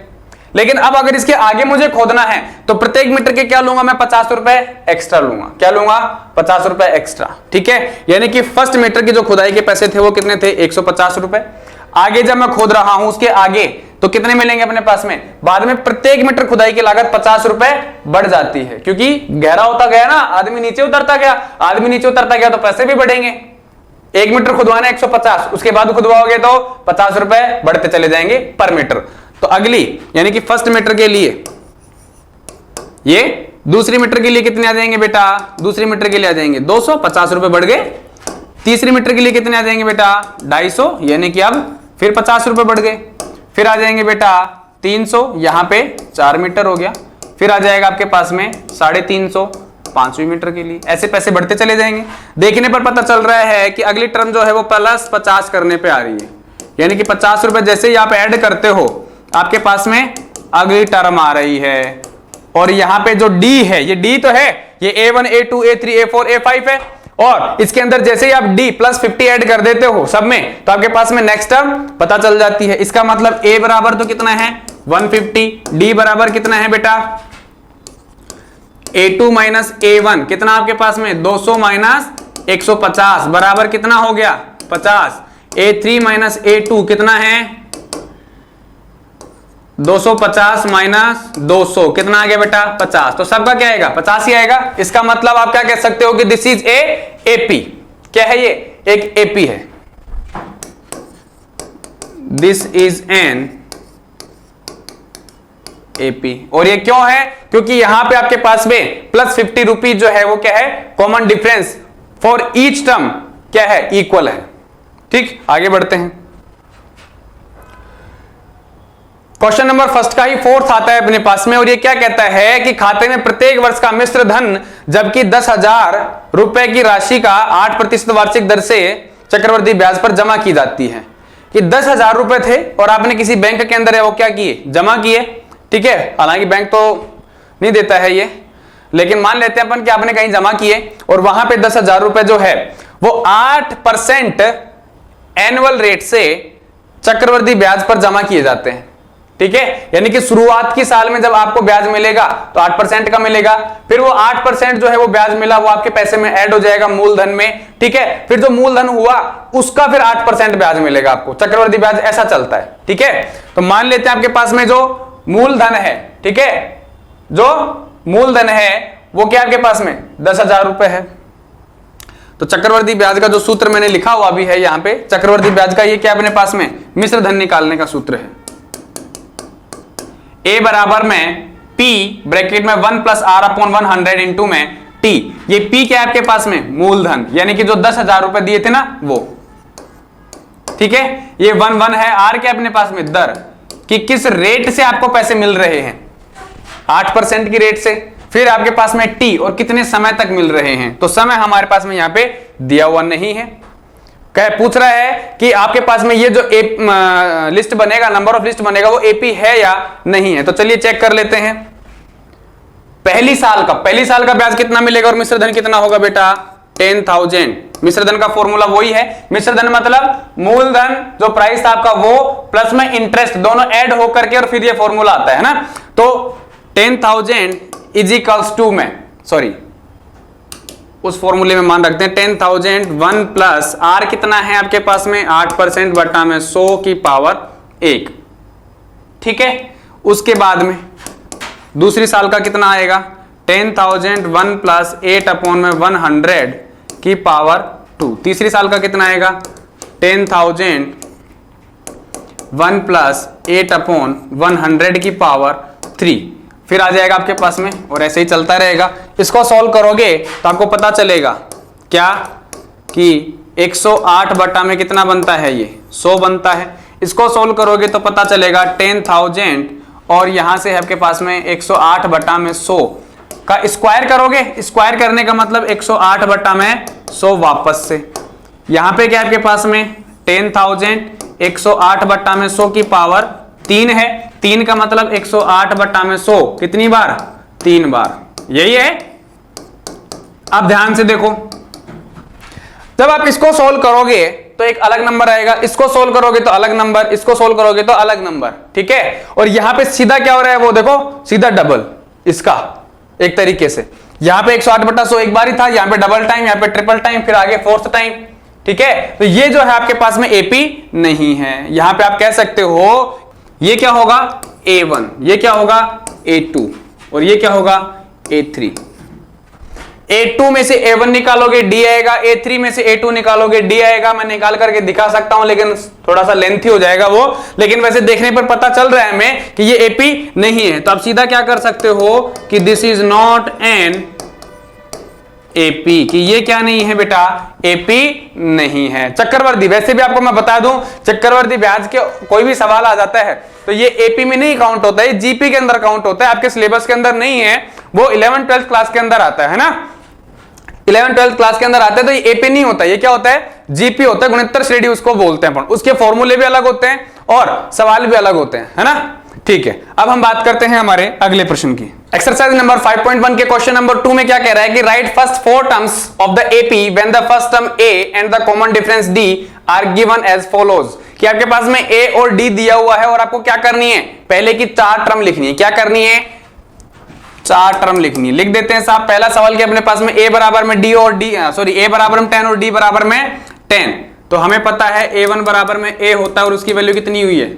लेकिन अब अगर इसके आगे मुझे खोदना है तो प्रत्येक मीटर के क्या लूंगा मैं 50 रुपए एक्स्ट्रा लूंगा, क्या लूंगा 50 रुपए एक्स्ट्रा, ठीक है। यानी कि फर्स्ट मीटर की जो खुदाई के पैसे थे वो कितने थे 150 रुपए। आगे जब मैं खोद रहा हूं उसके आगे तो कितने मिलेंगे अपने पास में, बाद में प्रत्येक मीटर खुदाई की लागत 50 रुपए बढ़ जाती है, क्योंकि गहरा होता गया ना, आदमी नीचे उतरता गया, आदमी नीचे उतरता गया तो पैसे भी बढ़ेंगे। 1 मीटर खुदवाना 150, उसके बाद खुदवाओगे तो 50 रुपए बढ़ते चले जाएंगे पर मीटर। तो अगली यानी कि फर्स्ट मीटर के लिए ये, दूसरी मीटर के लिए कितने आ जाएंगे बेटा, दूसरी मीटर के लिए आ जाएंगे 250 रुपए बढ़ गए। तीसरी मीटर के लिए कितने आ जाएंगे बेटा 250, यानी कि अब फिर 50 रुपए बढ़ गए। फिर आ जाएंगे बेटा 300, यहां पे 4 मीटर हो गया। फिर आ जाएगा आपके पास में 350 5वीं मीटर के लिए, ऐसे पैसे बढ़ते चले जाएंगे। देखने पर पता चल रहा है कि अगली टर्म जो है वो प्लस 50 करने पे आ रही है, यानी कि 50 रुपए जैसे ही आप ऐड करते हो आपके पास में अगली टर्म आ रही है। और यहां पे जो D है, ये D तो है, ये A1 A2 A3 A4 A5 है, और इसके अंदर जैसे ही आप D प्लस 50 ऐड कर देते हो सब में तो आपके पास में नेक्स्ट टर्म पता चल जाती है। इसका मतलब A बराबर तो कितना है 150, D बराबर कितना है बेटा A2 माइनस A1, कितना आपके पास में 200 माइनस 150 बराबर कितना हो गया 50। A3 माइनस A2 कितना है 250 माइनस 200 कितना आ गया बेटा 50। तो सबका क्या आएगा 50 ही आएगा। इसका मतलब आप क्या कह सकते हो कि दिस इज ए एपी। क्या है ये एक एपी है, दिस इज एन एपी। और ये क्यों है, क्योंकि यहां पे आपके पास में प्लस 50 रुपीज जो है वो क्या है common difference for each term क्या है, इक्वल है। ठीक, आगे बढ़ते हैं। क्वेश्चन नंबर फर्स्ट का ही फोर्थ आता है अपने पास में, और ये क्या कहता है कि खाते में प्रत्येक वर्ष का मिश्र धन जबकि 10,000 रुपए की राशि का 8% वार्षिक दर से चक्रवृद्धि ब्याज पर जमा की जाती है। कि 10,000 रुपए थे और आपने किसी बैंक के अंदर है वो क्या किए, जमा किए। ठीक है, हालांकि बैंक तो नहीं देता है ये, लेकिन मान लेते हैं अपन कि आपने कहीं जमा किए और वहां पे 10,000 रुपए जो है वो 8% एनुअल रेट से चक्रवृद्धि ब्याज पर जमा किए जाते हैं। ठीक है, यानी कि शुरुआत की साल में जब आपको ब्याज मिलेगा तो 8% का मिलेगा, फिर वो 8% जो है वो ब्याज मिला वो आपके पैसे में ऐड हो जाएगा मूलधन में। ठीक है, फिर जो मूलधन हुआ उसका फिर 8% ब्याज मिलेगा आपको, चक्रवृद्धि ब्याज ऐसा चलता है। ठीक है, तो मान लेते हैं आपके पास में जो मूलधन है, ठीक है, जो मूलधन है वो क्या आपके पास में 10,000 रुपए है। तो चक्रवृद्धि ब्याज का जो सूत्र मैंने लिखा हुआ भी है यहां पे, चक्रवृद्धि ब्याज का ये क्या अपने पास में मिश्र धन निकालने का सूत्र है। A बराबर में P ब्रैकेट में 1 प्लस R अपॉन 100 इंटू में T। ये P क्या है आपके पास में, मूलधन, यानी कि जो 10,000 रुपए दिए थे ना वो। ठीक है, ये 1 है, R क्या अपने पास में, दर, कि किस रेट से आपको पैसे मिल रहे हैं, 8% की रेट से। फिर आपके पास में T और कितने समय तक मिल रहे हैं, तो समय हमारे पास में यहां पे दिया हुआ नहीं है। क्या पूछ रहा है कि आपके पास में ये जो लिस्ट बनेगा, नंबर ऑफ लिस्ट बनेगा, वो एपी है या नहीं है। तो चलिए चेक कर लेते हैं। पहली साल का ब्याज कितना मिलेगा और मिश्र धन कितना होगा बेटा, 10,000। मिश्र धन का फॉर्मूला वही है, मिश्र धन मतलब मूलधन जो प्राइस था आपका वो प्लस में इंटरेस्ट दोनों ऐड होकर के और फिर ये फॉर्मूला आता है ना। तो 10,000 इज इक्वल्स टू में, सॉरी उस फॉर्मूले में मान रखते हैं 10,000 1 प्लस आर कितना है आपके पास में 8% बटा में 100 की पावर 1। ठीक है, उसके बाद में दूसरी साल का कितना आएगा 10,000 1 प्लस 8 अपॉन में 100 की पावर 2। तीसरी साल का कितना आएगा 10,000 1 प्लस 8 अपॉन 100 की पावर 3। फिर आ जाएगा आपके पास में, और ऐसे ही चलता रहेगा। इसको सॉल्व करोगे तो आपको पता चलेगा क्या कि 108 बटा में कितना बनता है, ये 100 बनता है। इसको सॉल्व करोगे तो पता चलेगा 10,000 और यहां से आपके पास में 108 बटा में 100 का स्क्वायर करोगे। स्क्वायर करने का मतलब 108 बटा में 100 वापस से, यहां पे क्या आपके पास में 10,000 108 बटा में 100 की पावर 3 है। 3 का मतलब 108 बटा में 100 कितनी बार, 3 बार, यही है। अब ध्यान से देखो, जब आप इसको सोल्व करोगे तो एक अलग नंबर आएगा, इसको सोल्व करोगे तो अलग नंबर, इसको सोल्व करोगे तो अलग नंबर। ठीक है, और यहां पे सीधा क्या हो रहा है वो देखो, सीधा डबल इसका एक तरीके से। यहां पे 108 बटा 100 एक बार ही था, यहां पे डबल टाइम, यहां पे ट्रिपल टाइम, फिर आगे फोर्थ टाइम। ठीक है, तो ये जो है आपके पास में एपी नहीं है। यहां पे आप कह सकते हो ये क्या होगा A1, ये क्या होगा A2 और ये क्या होगा A3। A2 में से A1 निकालोगे D आएगा, A3 में से A2 निकालोगे D आएगा। मैं निकाल करके दिखा सकता हूं लेकिन थोड़ा सा लेंथी हो जाएगा वो, लेकिन वैसे देखने पर पता चल रहा है हमें कि ये AP नहीं है। तो आप सीधा क्या कर सकते हो कि this is not an AP, कि ये क्या नहीं है बेटा, AP नहीं है। चक्रवर्ती, वैसे भी आपको मैं बता दूं चक्रवर्ती ब्याज के कोई भी सवाल आ जाता है तो ये AP में नहीं काउंट होता है, जीपी के अंदर काउंट होता है। आपके सिलेबस के अंदर नहीं है, वो 11th-12th क्लास के अंदर आता है ना, 11th-12th क्लास के अंदर आता है। तो ये AP नहीं होता, ये क्या होता है, जीपी होता है, गुणोत्तर श्रेणी उसको बोलते हैं अपन। उसके फॉर्मूले भी अलग होते हैं और सवाल भी अलग होते हैं, है ना। ठीक है, अब हम बात करते हैं हमारे अगले प्रश्न की। एक्सरसाइज नंबर 5.1 के क्वेश्चन नंबर 2 में क्या कह रहा है कि right first 4 terms of the AP when the first term A and the common difference D are given as follows. कि आपके पास में ए और डी दिया हुआ है और आपको क्या करनी है, पहले की 4 टर्म लिखनी है। क्या करनी है, 4 टर्म लिखनी है। लिख देते हैं साहब। पहला सवाल कि अपने पास में ए बराबर में डी और डी सॉरी ए बराबर में 10 और डी बराबर में 10। तो हमें पता है A1 बराबर में A होता है और उसकी वैल्यू कितनी हुई है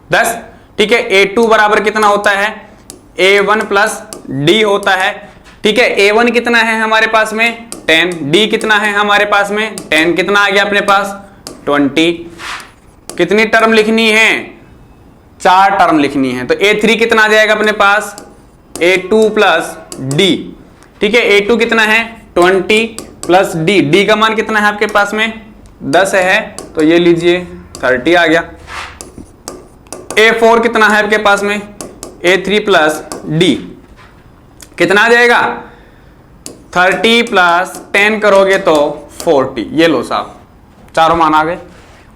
10। ठीक है, A2 बराबर कितना होता है A1 प्लस D होता है। ठीक है, A1 कितना है हमारे पास में 10, D कितना है हमारे पास में 10, कितना आ गया अपने पास 20। कितनी टर्म लिखनी है, 4 टर्म लिखनी है। तो A3 कितना आ जाएगा अपने पास A2 प्लस D। ठीक है, A2 कितना है 20 प्लस डी, डी का मान कितना है आपके पास में 10 है, तो ये लीजिए 30 आ गया। A4 कितना है आपके पास में A3 प्लस डी कितना आ जाएगा 30 प्लस 10 करोगे तो 40। ये लो साहब, चारों मान आ गए।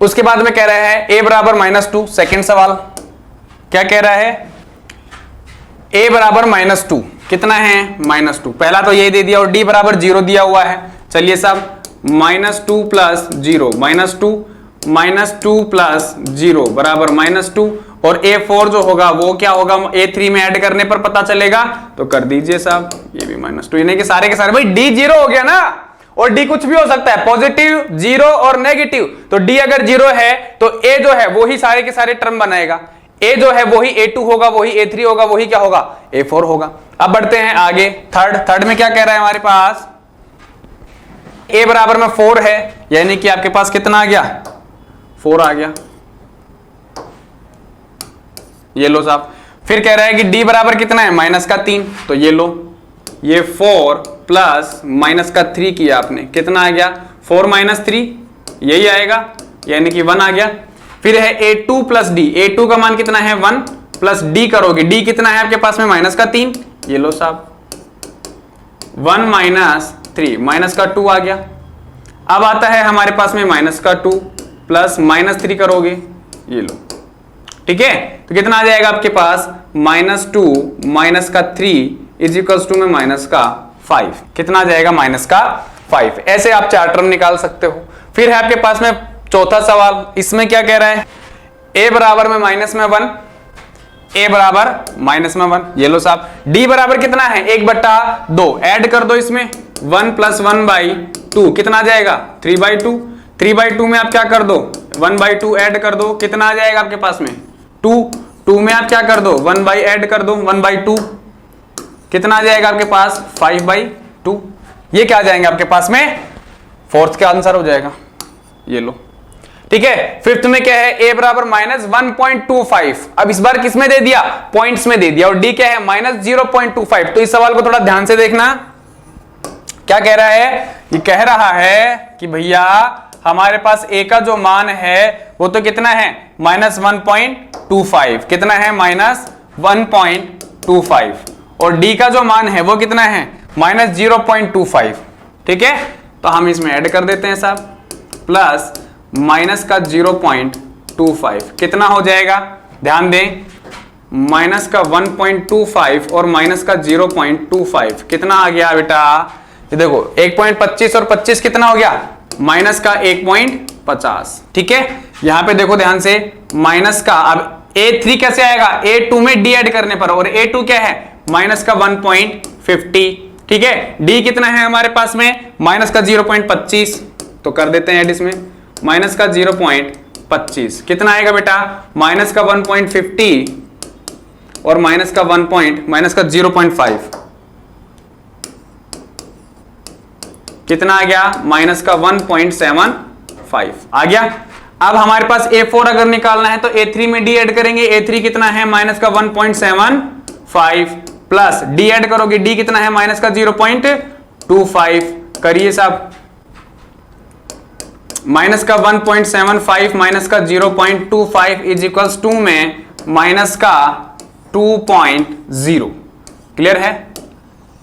उसके बाद में कह रहा है a बराबर -2। सेकेंड सवाल क्या कह रहा है, a बराबर -2 कितना है -2। पहला तो ये दे दिया और d बराबर 0 दिया हुआ है। चलिए साहब -2 प्लस 0 -2 प्लस 0 बराबर -2 और A4 जो होगा वो क्या होगा A3 में ऐड करने पर पता चलेगा, तो कर दीजिए साहब ये भी -2, यानी कि सारे के सारे भाई D 0 हो गया ना, और D कुछ भी हो सकता है, पॉजिटिव, 0 और नेगेटिव। तो D अगर 0 है तो A जो है वो ही सारे के सारे टर्म बनाएगा, A जो है वही A2 होगा, वही A3 होगा, वही क्या होगा A4 होगा। अब बढ़ते हैं आगे, थर्ड में क्या कह रहा है हमारे पास, A बराबर में 4 है, यानी कि आपके पास कितना आ गया 4 आ गया। ये लो साहब, फिर कह रहा है कि D बराबर कितना है -3, तो ये लो, ये 4 प्लस -3 किया आपने, कितना आ गया 4 - 3 यही आएगा, यानी कि 1 आ गया। फिर है A2 प्लस D, A2 का मान कितना है 1 प्लस D करोगे, D कितना है आपके पास में -3, ये लो साहब 1 - 3 -2 आ गया। अब आता है हमारे पास में -2 प्लस -3 करोगे, ये लो, ठीक है, तो कितना आ जाएगा आपके पास -2 -3 इज इक्वल्स टू में -5, कितना आ जाएगा -5। ऐसे आप 4 टर्म निकाल सकते हो। फिर है आपके पास में चौथा सवाल, इसमें क्या कह रहा है, a बराबर में -1, a बराबर -1, ये लो साहब, d बराबर कितना है 1/2, ऐड कर दो इसमें 1 + 1/2 कितना आ जाएगा 3/2, 3/2 में आप क्या कर दो 1/2 ऐड कर दो, कितना आ जाएगा आपके पास में 2 में आप क्या कर दो 1 ऐड कर दो 1/2, कितना आ जाएगा आपके पास 5/2। ये क्या आ जाएंगे आपके पास में फोर्थ का आंसर हो जाएगा, ये लो, ठीक है। फिफ्थ में क्या है, a बराबर -1.25, अब इस बार किस में दे दिया पॉइंट्स में दे दिया, और d क्या है -0.25। तो इस सवाल को थोड़ा ध्यान से देखना, क्या कह रहा है, ये कह रहा है कि भैया हमारे पास a का जो मान है वो तो कितना है -1.25, कितना है -1.25, और d का जो मान है वो कितना है -0.25, ठीक है। तो हम इसमें ऐड कर देते हैं साहब, प्लस माइनस का 0.25 कितना हो जाएगा, ध्यान दें, माइनस का 1.25 और माइनस का 0.25 कितना आ गया बेटा, ये देखो 1.25 और 25 कितना हो गया माइनस का 1.50, ठीक है। यहां पे देखो ध्यान से, माइनस का अब A3 कैसे आएगा, A2 में D ऐड करने पर, और A2 क्या है माइनस का 1.50, ठीक है। D कितना है हमारे पास में माइनस का 0.25, तो कर देते हैं ऐड इसमें, माइनस का 0.25 कितना आएगा बेटा माइनस का 1.50 और माइनस का 0.5 कितना आ गया माइनस का 1.75 आ गया। अब हमारे पास A4 अगर निकालना है तो A3 में D ऐड करेंगे, A3 कितना है माइनस का 1.75 प्लस D ऐड करोगे, D कितना है माइनस का 0.25, करिए साहब, माइनस का 1.75 माइनस का 0.25 इज इक्वल्स 2 में माइनस का 2.0, क्लियर है।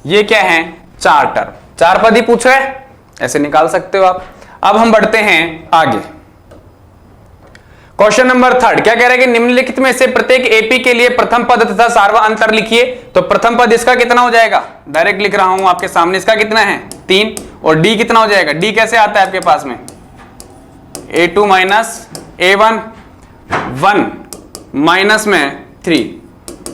ये क्या है 4 टर्म, 4 पद ही पूछ रहे, ऐसे निकाल सकते हो आप। अब हम बढ़ते हैं आगे, क्वेश्चन नंबर 3 क्या कह रहा है कि निम्नलिखित में से प्रत्येक एपी के लिए प्रथम पद तथा सार्वत्रिक अंतर लिखिए। तो प्रथम पद इसका कितना हो जाएगा, डायरेक्ट लिख रहा हूं आपके सामने, इसका कितना है 3, और डी कितना हो जाएगा, डी कैसे आता है आपके पास में A2 माइनस A1 1 माइनस में 3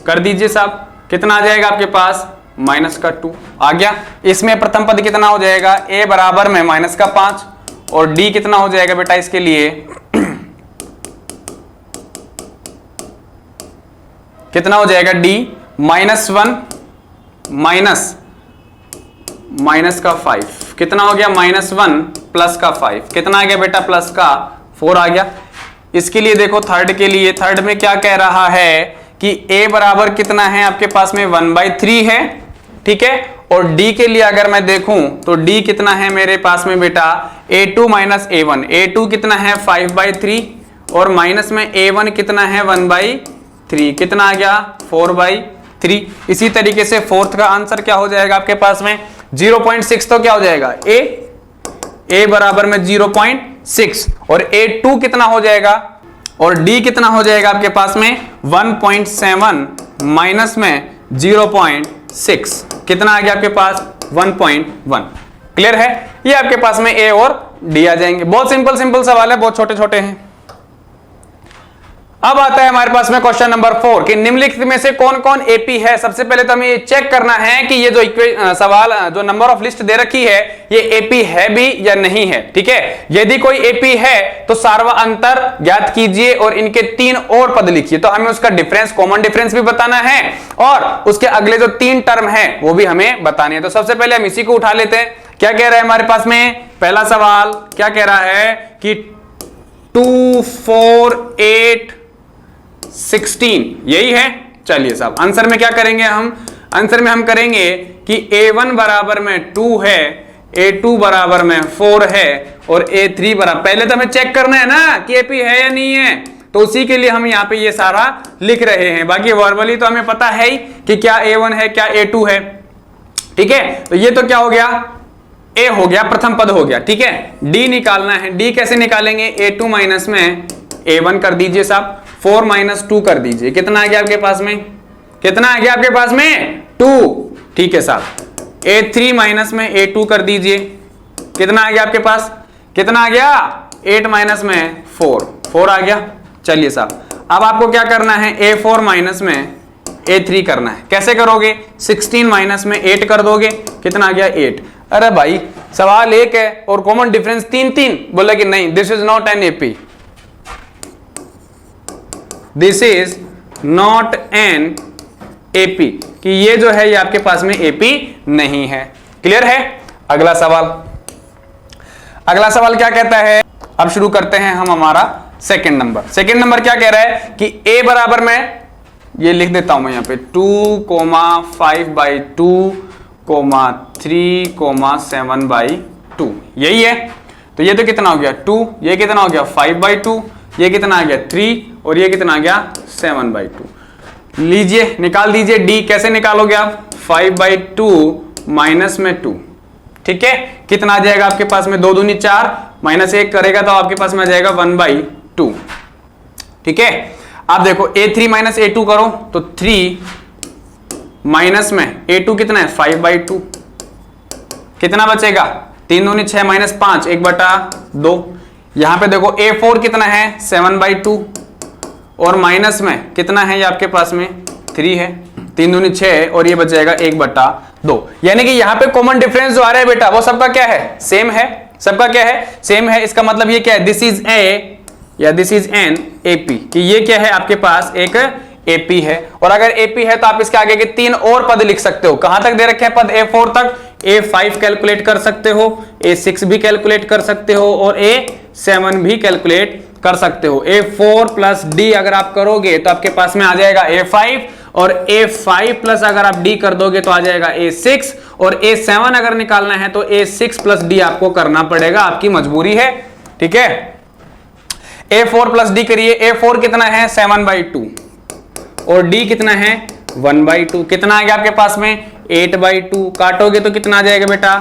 कर दीजिए साहब, कितना आ जाएगा आपके पास माइनस का 2 आ गया। इसमें प्रथम पद कितना हो जाएगा, A बराबर में माइनस का 5, और D कितना हो जाएगा बेटा इसके लिए कितना हो जाएगा D -1 माइनस का 5 कितना हो गया -1 प्लस का 5 कितना आ गया बेटा प्लस का 4 आ गया। इसके लिए देखो थर्ड के लिए, थर्ड में क्या कह रहा है कि A बराबर कितना है आपके पास में 1/3 है, ठीक है, और d के लिए अगर मैं देखूं तो d कितना है मेरे पास में बेटा a2 माइनस a1, a2 कितना है 5/3 और माइनस में a1 कितना है 1/3, कितना आ गया 4/3। इसी तरीके से फोर्थ का आंसर क्या हो जाएगा आपके पास में 0.6, तो क्या हो जाएगा a बराबर में 0.6 और a2 कितना हो जाएगा और d कितना हो जाएगा आपके पास में 1.7 माइनस में 0.6, कितना आ गया आपके पास 1.1। क्लियर है? ये आपके पास में a और d आ जाएंगे। बहुत सिंपल सवाल है, बहुत छोटे छोटे हैं। अब आता है हमारे पास में क्वेश्चन नंबर 4 कि निम्नलिखित में से कौन कौन एपी है। सबसे पहले तो हमें ये चेक करना है कि ये जो सवाल जो नंबर ऑफ लिस्ट दे रखी है ये एपी है भी या नहीं है। ठीक है, यदि कोई एपी है तो सार्वा अंतर ज्ञात कीजिए और इनके 3 और पद लिखिए। तो हमें उसका डिफरेंस, कॉमन डिफरेंस भी बताना है और उसके अगले जो 3 टर्म है वो भी हमें बताने हैं। तो सबसे पहले हम इसी को उठा लेते हैं। क्या कह रहा है हमारे पास में पहला सवाल, क्या कह रहा है कि 2 4 8 16 यही है। चलिए साहब आंसर में क्या करेंगे हम, आंसर में हम करेंगे कि a1 बराबर में 2 है, a2 बराबर में 4 है और a3 बराबर, पहले तो हमें चेक करना है ना कि एपी है या नहीं है, तो उसी के लिए हम यहाँ पे ये सारा लिख रहे हैं। बाकी वर्बली तो हमें पता है ही कि क्या a1 है क्या a2 है। ठीक है, तो ये तो क्या हो गया a हो गया, प्रथम पद हो गया। ठीक है, d निकालना है। d कैसे निकालेंगे, a2 माइनस में a1 कर दीजिए साहब, 4 माइनस 2 कर दीजिए, कितना आ गया आपके पास में, कितना आ गया आपके पास में 2। ठीक है साहब, a3 माइनस में a2 कर दीजिए, कितना आ गया आपके पास, कितना आ गया 8 माइनस में 4 आ गया। चलिए साहब अब आपको क्या करना है, a4 माइनस में a3 करना है। कैसे करोगे, 16 माइनस में 8 कर दोगे, कितना आ गया 8। अरे भाई सवाल एक है और कॉमन डिफरेंस 3 बोला कि नहीं, this is not an AP, this is not an AP, कि ये जो है ये आपके पास में एपी नहीं है। क्लियर है? अगला सवाल, अगला सवाल क्या कहता है, अब शुरू करते हैं हम हमारा सेकंड नंबर। सेकंड नंबर क्या कह रहा है कि a बराबर में, ये लिख देता हूं मैं यहां पे 2, 5/2, 3, 7/2 यही है। तो ये तो कितना हो गया 2, ये कितना हो गया 5/2, ये कितना आ गया 3 और ये कितना आ गया 7/2। लीजिए निकाल दीजिए d, कैसे निकालोगे आप, 5/2 माइनस में 2। ठीक है, कितना आ जाएगा आपके पास में, 2 दूनी 4 माइनस 1 करेगा तो आपके पास में आ जाएगा 1/2। ठीक है, आप देखो a3 माइनस a2 करो तो 3 माइनस में a2 कितना है 5/2, कितना बचेगा 3 दूनी 6 माइनस 5 1/2। यहां पे देखो a4 कितना है 7/2 और माइनस में कितना है ये आपके पास में 3 है, 3 दूनी 6 और ये बच जाएगा 1/2। यानी कि यहाँ पे कॉमन डिफरेंस जो आ रहा है बेटा वो सबका क्या है, सेम है। सबका क्या है, सेम है। इसका मतलब ये क्या है, दिस इज ए या दिस इज एन एपी, कि ये क्या है आपके पास एक एपी है। और अगर एपी है तो आप इसके आगे के 3 और पद लिख सकते हो। कहां तक दे रखे हैं पद, a4 तक, a5 कैलकुलेट कर सकते हो, a6 भी कैलकुलेट कर सकते हो और a7 भी कैलकुलेट कर सकते हो। a4 प्लस d अगर आप करोगे तो आपके पास में आ जाएगा a5 और a5 प्लस अगर आप d कर दोगे तो आ जाएगा a6 और a7 अगर निकालना है तो a6 प्लस d आपको करना पड़ेगा, आपकी मजबूरी है। ठीक है, a4 प्लस d करिए, a4 कितना है 7/2 और d कितना है 1/2, कितना आ गया आपके पास में 8/2, काटोगे तो कितना आ जाएगा बेटा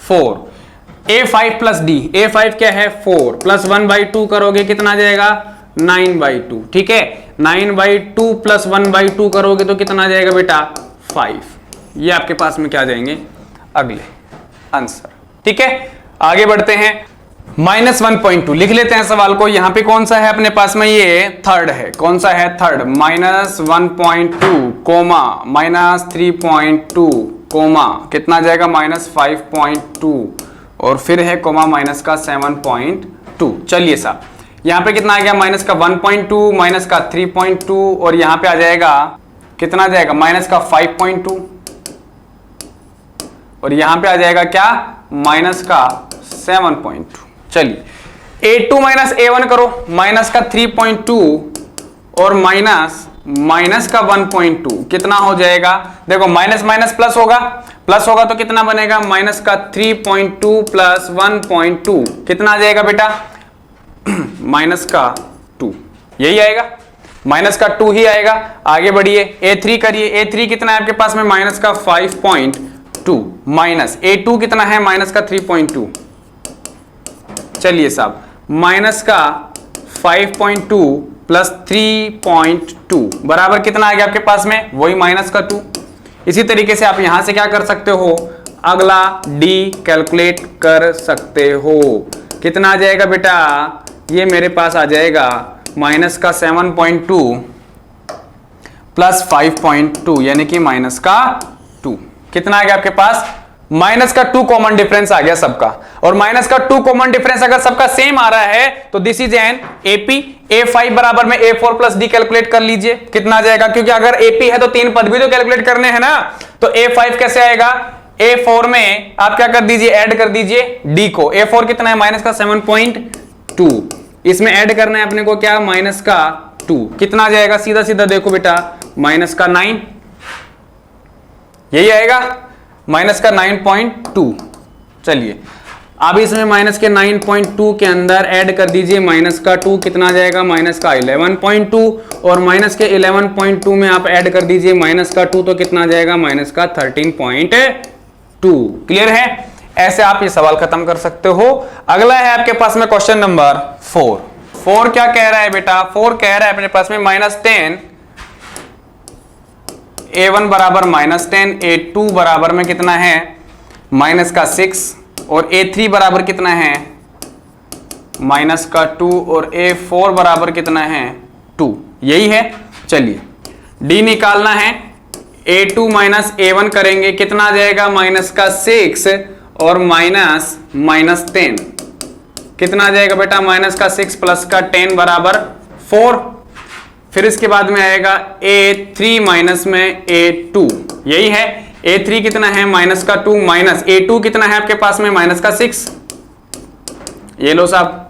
4। a5 प्लस d, a5 क्या है 4 प्लस 1/2 करोगे कितना आ जाएगा 9/2। ठीक है, 9/2 प्लस 1/2 करोगे तो कितना आ जाएगा बेटा 5। ये आपके पास में क्या आ जाएंगे अगले आंसर। ठीक है, आगे बढ़ते हैं। -1.2 लिख लेते हैं सवाल को। यहां पे कौन सा है अपने पास में, ये थर्ड है। कौन सा है, थर्ड। -1.2 कोमा -3.2 कोमा कितना आ जाएगा -5.2 और फिर है कोमा माइनस का 7.2। चलिए साहब यहां पे कितना आ गया, माइनस का 1.2 माइनस का 3.2 और यहां पे आ जाएगा कितना आ जाएगा माइनस का 5.2 और यहां पे आ जाएगा क्या माइनस का 7.2। चलिए a2 माइनस a1 करो, माइनस का 3.2 और माइनस माइनस का 1.2 कितना हो जाएगा? देखो माइनस माइनस प्लस होगा, प्लस होगा तो कितना बनेगा? माइनस का 3.2 प्लस 1.2 कितना आ जाएगा बेटा? माइनस का 2, यही आएगा, माइनस का 2 ही आएगा। आगे बढ़िए, A3 करिए। A3 कितना है आपके पास में? माइनस का 5.2 माइनस A2 कितना है? माइनस का 3.2। चलिए साहब, माइनस का 5.2 प्लस 3.2 बराबर कितना आ गया आपके पास में? वही माइनस का 2। इसी तरीके से आप यहां से क्या कर सकते हो? अगला D कैलकुलेट कर सकते हो। कितना आ जाएगा बेटा? ये मेरे पास आ जाएगा माइनस का 7.2 प्लस 5.2 यानी कि माइनस का 2। कितना आ गया आपके पास? माइनस का 2 कॉमन डिफरेंस आ गया सबका। और माइनस का 2 कॉमन डिफरेंस अगर सबका सेम आ रहा है तो this is an AP। A5 बराबर में A4 प्लस D कैलकुलेट कर लीजिए, कितना आ जाएगा? क्योंकि अगर AP है तो 3 पद भी तो कैलकुलेट करने हैं ना, तो A5 कैसे आएगा? A4 में आप क्या कर दीजिए? ऐड कर दीजिए D को। A4 कितना है? माइनस का 7.2। इसमें ऐड करना है अपने को क्या? माइनस का 2। कितना आ जाएगा? सीधा सीधा देखो बेटा, माइनस का 9, यही आएगा, माइनस का 9.2। चलिए अब इसमें माइनस के 9.2 के अंदर ऐड कर दीजिए माइनस का 2, कितना आ जाएगा? माइनस का 11.2। और माइनस के 11.2 में आप ऐड कर दीजिए माइनस का 2 तो कितना आ जाएगा? माइनस का 13.2। क्लियर है? ऐसे आप ये सवाल खत्म कर सकते हो। अगला है आपके पास में क्वेश्चन नंबर 4। 4 क्या कह रहा है बेटा? 4 कह रहा है अपने पास में -10, A1 बराबर -10, A2 बराबर में कितना है? माइनस का 6, और A3 बराबर कितना है? माइनस का 2, और A4 बराबर कितना है? 2। यही है। चलिए D निकालना है। A2 माइनस A1 करेंगे, कितना आ जाएगा? माइनस का 6 और माइनस -10 कितना आ जाएगा बेटा? माइनस का 6 प्लस का 10 बराबर 4। फिर इसके बाद में आएगा A3 माइनस में A2, यही है। A3 कितना है? माइनस का 2, माइनस A2 कितना है आपके पास में? माइनस का 6। ये लो साहब,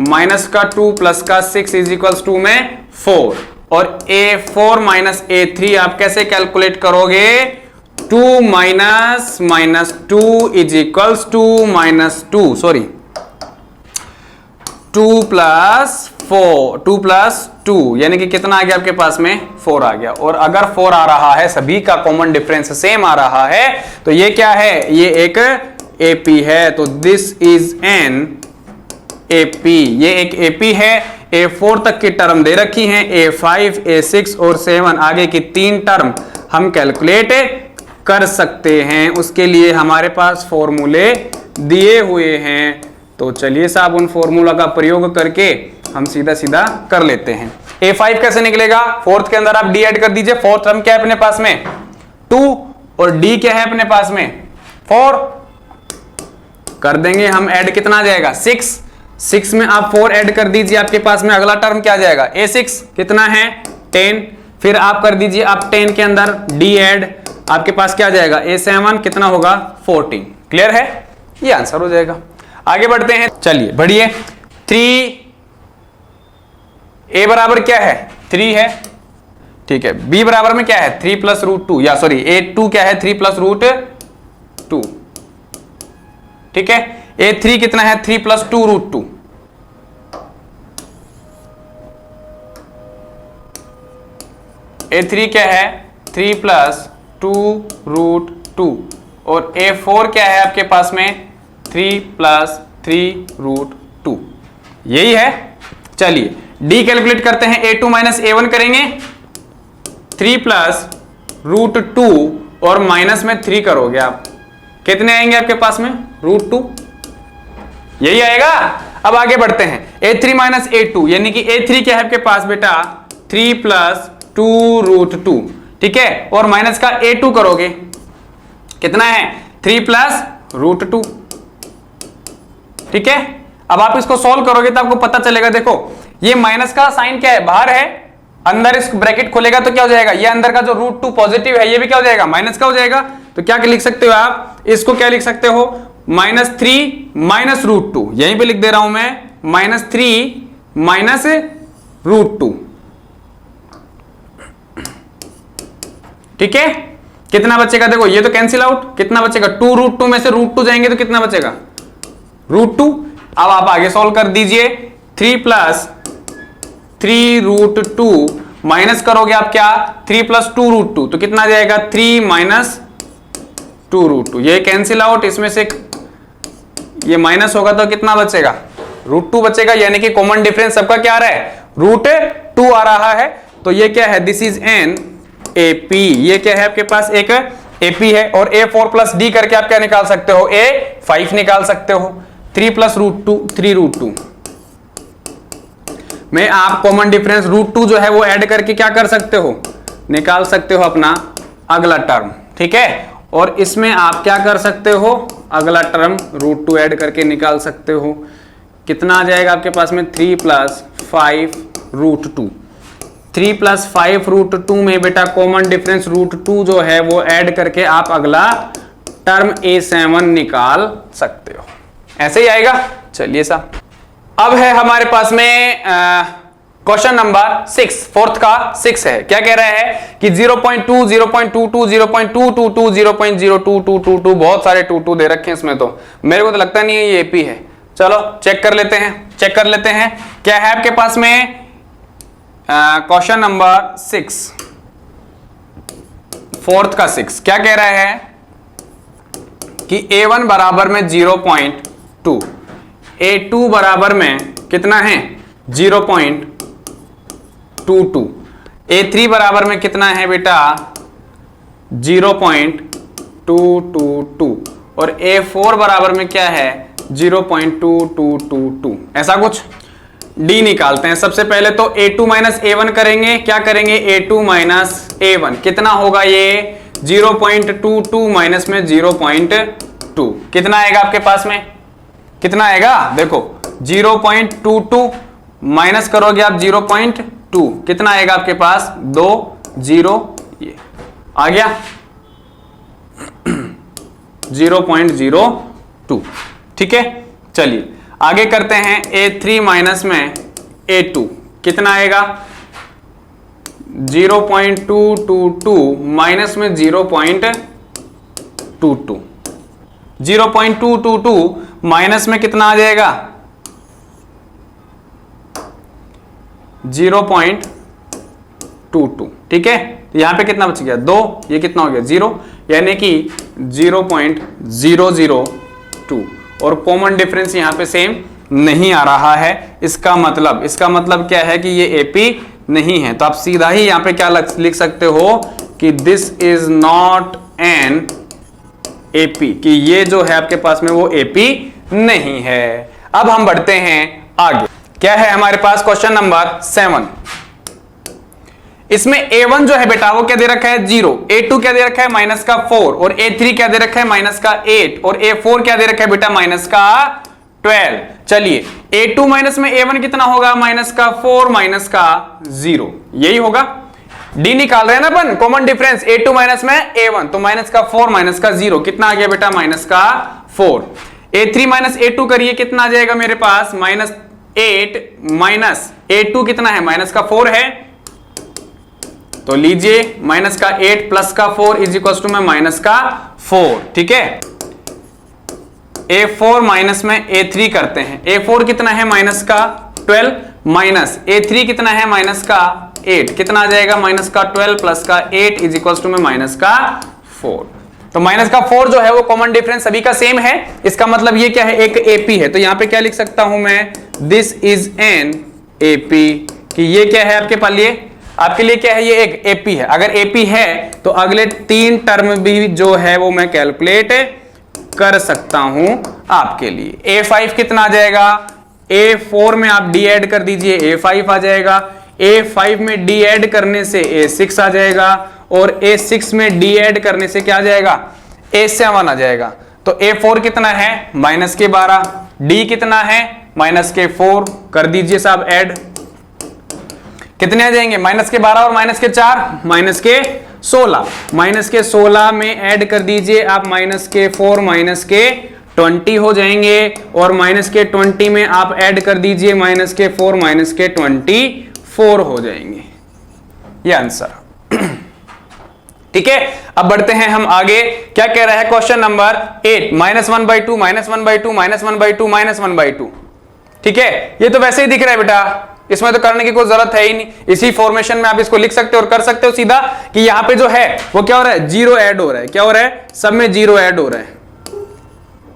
माइनस का 2 प्लस का 6 इज इक्वल्स टू में 4। और A4 माइनस A3 आप कैसे कैलकुलेट करोगे? 2 minus minus 2 is equals to minus 2, sorry 2 plus 4, 2 plus 2 यानी कि कितना आ गया आपके पास में? 4 आ गया। और अगर 4 आ रहा है, सभी का कॉमन डिफरेंस सेम आ रहा है, तो ये क्या है? ये एक AP है। तो दिस इज एन AP, ये एक AP है। A4 तक की टर्म दे रखी हैं, A5, A6 और 7 आगे की 3 टर्म हम कैलकुलेट कर सकते हैं। उसके लिए हमारे पास फॉर्मूले दिए हुए हैं। तो चलिए साहब उन फॉर्मूला का प्रयोग करके हम सीधा सीधा कर लेते हैं। A5 कैसे निकलेगा? 4th के अंदर आप D ऐड कर दीजिए। 4th टर्म क्या है अपने पास में? 2, और D क्या है अपने पास में? 4 कर देंगे हम ऐड, कितना आ जाएगा? 6। 6 में आप 4 ऐड कर दीजिए, आपके पास में अगला टर्म क्या आ जाएगा? A6 कितना है? 10। फिर आप कर दीजिए आप 10 के अंदर D ऐड, आपके पास क्या आ जाएगा? A7 कितना होगा? 14। क्लियर है? ये आंसर हो जाएगा। आगे बढ़ते हैं, चलिए बढ़िए। 3 A बराबर क्या है? 3 है, ठीक है। B बराबर में क्या है? 3 प्लस रूट 2, या सॉरी A2 क्या है? 3 प्लस रूट 2, ठीक है। A3 कितना है? 3 प्लस 2 रूट 2। A3 क्या है? 3 प्लस 2 रूट 2। और A4 क्या है आपके पास में? 3 प्लस 3 रूट 2, यही है। चलिए D कैलकुलेट करते हैं। A2 माइनस A1 करेंगे, 3 प्लस रूट 2 और माइनस में 3 करोगे आप, कितने आएंगे आपके पास में? रूट 2, यही आएगा। अब आगे बढ़ते हैं। A3 माइनस A2 यानी कि A3 क्या है आपके पास बेटा? 3 प्लस 2 रूट 2, ठीक है। और माइनस का A2 करोगे, कितना है? 3 प्लस रूट 2, ठीक है। अब आप इसको सॉल्व करोगे तो आपको पता चलेगा। देखो ये माइनस का साइन क्या है? बाहर है, अंदर इस ब्रैकेट खोलेगा तो क्या हो जाएगा? ये अंदर का जो रूट 2 पॉजिटिव है, ये भी क्या हो जाएगा? माइनस का हो जाएगा। तो क्या लिख सकते हो आप? इसको क्या लिख सकते हो? -3 माइनस रूट 2, यहीं पे लिख दे रहा हूं मैं, -3 माइनस रूट 2। ठीक है, कितना बचेगा, देखो ये तो कैंसिल आउट, कितना बचेगा 2√2 में से √2 जाएंगे तो कितना बचेगा √2। अब आप आगे सॉल्व कर दीजिए, 3 + 3√2 माइनस करोगे आप क्या 3 + 2√2 तो कितना जाएगा 3 - 2√2, ये कैंसिल आउट, इसमें से ये माइनस होगा तो कितना बचेगा √2 बचेगा, यानी कि कॉमन डिफरेंस सबका क्या आ रहा है √2 आ रहा है। तो ये क्या है, दिस इज एन AP, ये क्या है आपके पास एक AP है। और A4 + D करके आप क्या निकाल सकते हो, A5 निकाल सकते हो। 3 + √2 3√2 में आप कॉमन डिफरेंस √2 जो है वो ऐड करके क्या कर सकते हो, निकाल सकते हो अपना अगला टर्म, ठीक है। और इसमें आप क्या कर सकते हो, अगला टर्म √2 ऐड करके निकाल सकते हो। कितना आ जाएगा आपके पास में 3 + 5√2, 3 + 5√2 में बेटा कॉमन डिफरेंस √2 जो है वो ऐड करके आप अगला टर्म A7 निकाल सकते हो, ऐसे ही आएगा। चलिए साहब, अब है हमारे पास में क्वेश्चन नंबर 6, फोर्थ का 6 है। क्या कह रहा है कि 0.2 0.22 0.222 0.02222, बहुत सारे 22 दे रखे हैं इसमें, तो मेरे को तो लगता नहीं है ये AP है। चलो चेक कर लेते हैं क्या है आपके पास में। क्वेश्चन नंबर 6, फोर्थ का 6 क्या कह रहा है कि A1 बराबर में 0.2, A2 बराबर में कितना है 0.22, A3 बराबर में कितना है बेटा 0.222 और A4 बराबर में क्या है 0.2222, ऐसा कुछ। D निकालते हैं। सबसे पहले तो A2 - A1 करेंगे, क्या करेंगे A2 - A1 कितना होगा, ये 0.22 माइनस में 0.2 कितना आएगा आपके पास में, कितना आएगा देखो 0.22 माइनस करोगे आप 0.2 कितना आएगा आपके पास 2 0, ये आ गया 0.02, ठीक है। चलिए आगे करते हैं, A3 माइनस में A2 कितना आएगा 0.222 माइनस में 0.22, 0.222 माइनस में कितना आ जाएगा 0.22, ठीक है। तो यहां पे कितना बच गया 2, ये कितना हो गया 0, यानी कि 0.002 और कॉमन डिफरेंस यहां पे सेम नहीं आ रहा है। इसका मतलब क्या है कि ये AP नहीं है। तो आप सीधा ही यहां पे क्या लिख सकते हो कि this is not an AP, कि ये जो है आपके पास में वो AP नहीं है। अब हम बढ़ते हैं आगे, क्या है हमारे पास क्वेश्चन नंबर 7। इसमें A1 जो है बेटा वो क्या दे रखा है 0, A2 क्या दे रखा है -4 और A3 क्या दे रखा है -8 और A4 क्या दे रखा है बेटा -12। चलिए A2 माइनस में A1 कितना होगा -4 -0, यही होगा। D निकाल रहे हैं ना अपन, कॉमन डिफरेंस A2 माइनस में A1, तो -4 -0 कितना आ गया बेटा -4। A3 - A2 करिए, कितना आ जाएगा मेरे पास -8 माइनस A2 कितना है -4 है, तो लीजिए -8 + 4 इज इक्वल टू में -4, ठीक है। A4 माइनस में A3 करते हैं, A4 कितना है -12 माइनस A3 कितना है -8, कितना आ जाएगा -12 + 8 इज इक्वल टू में -4। तो -4 जो है वो कॉमन डिफरेंस सभी का सेम है। इसका मतलब ये क्या है, एक AP है। तो यहां पे क्या लिख सकता हूं मैं, दिस इज एन AP, कि ये क्या है आपके पास, आपके लिए क्या है, ये एक AP है। अगर AP है तो अगले 3 टर्म भी जो है वो मैं कैलकुलेट कर सकता हूं आपके लिए। A5 कितना आ जाएगा, A4 में आप D ऐड कर दीजिए, A5 आ जाएगा। A5 में D ऐड करने से A6 आ जाएगा और A6 में D ऐड करने से क्या आ जाएगा A7 आ जाएगा। तो A4 कितना है -12, D कितना है -4, कर दीजिए साहब ऐड, कितने आ जाएंगे -12 और -4 -16, -16 में ऐड कर दीजिए आप -4 -20 हो जाएंगे और -20 में आप ऐड कर दीजिए -4 -24 हो जाएंगे, ये आंसर। ठीक है, अब बढ़ते हैं हम आगे। क्या कह रहा है क्वेश्चन नंबर 8, -1/2 -1/2 -1/2 -1/2। ठीक है, ये तो वैसे ही दिख रहा है बेटा, इसमें तो करने की कोई जरूरत है ही नहीं। इसी फॉर्मेशन में आप इसको लिख सकते हो और कर सकते हो सीधा कि यहां पे जो है वो क्या हो रहा है, जीरो ऐड हो रहा है। क्या हो रहा है, सब में जीरो ऐड हो रहा है,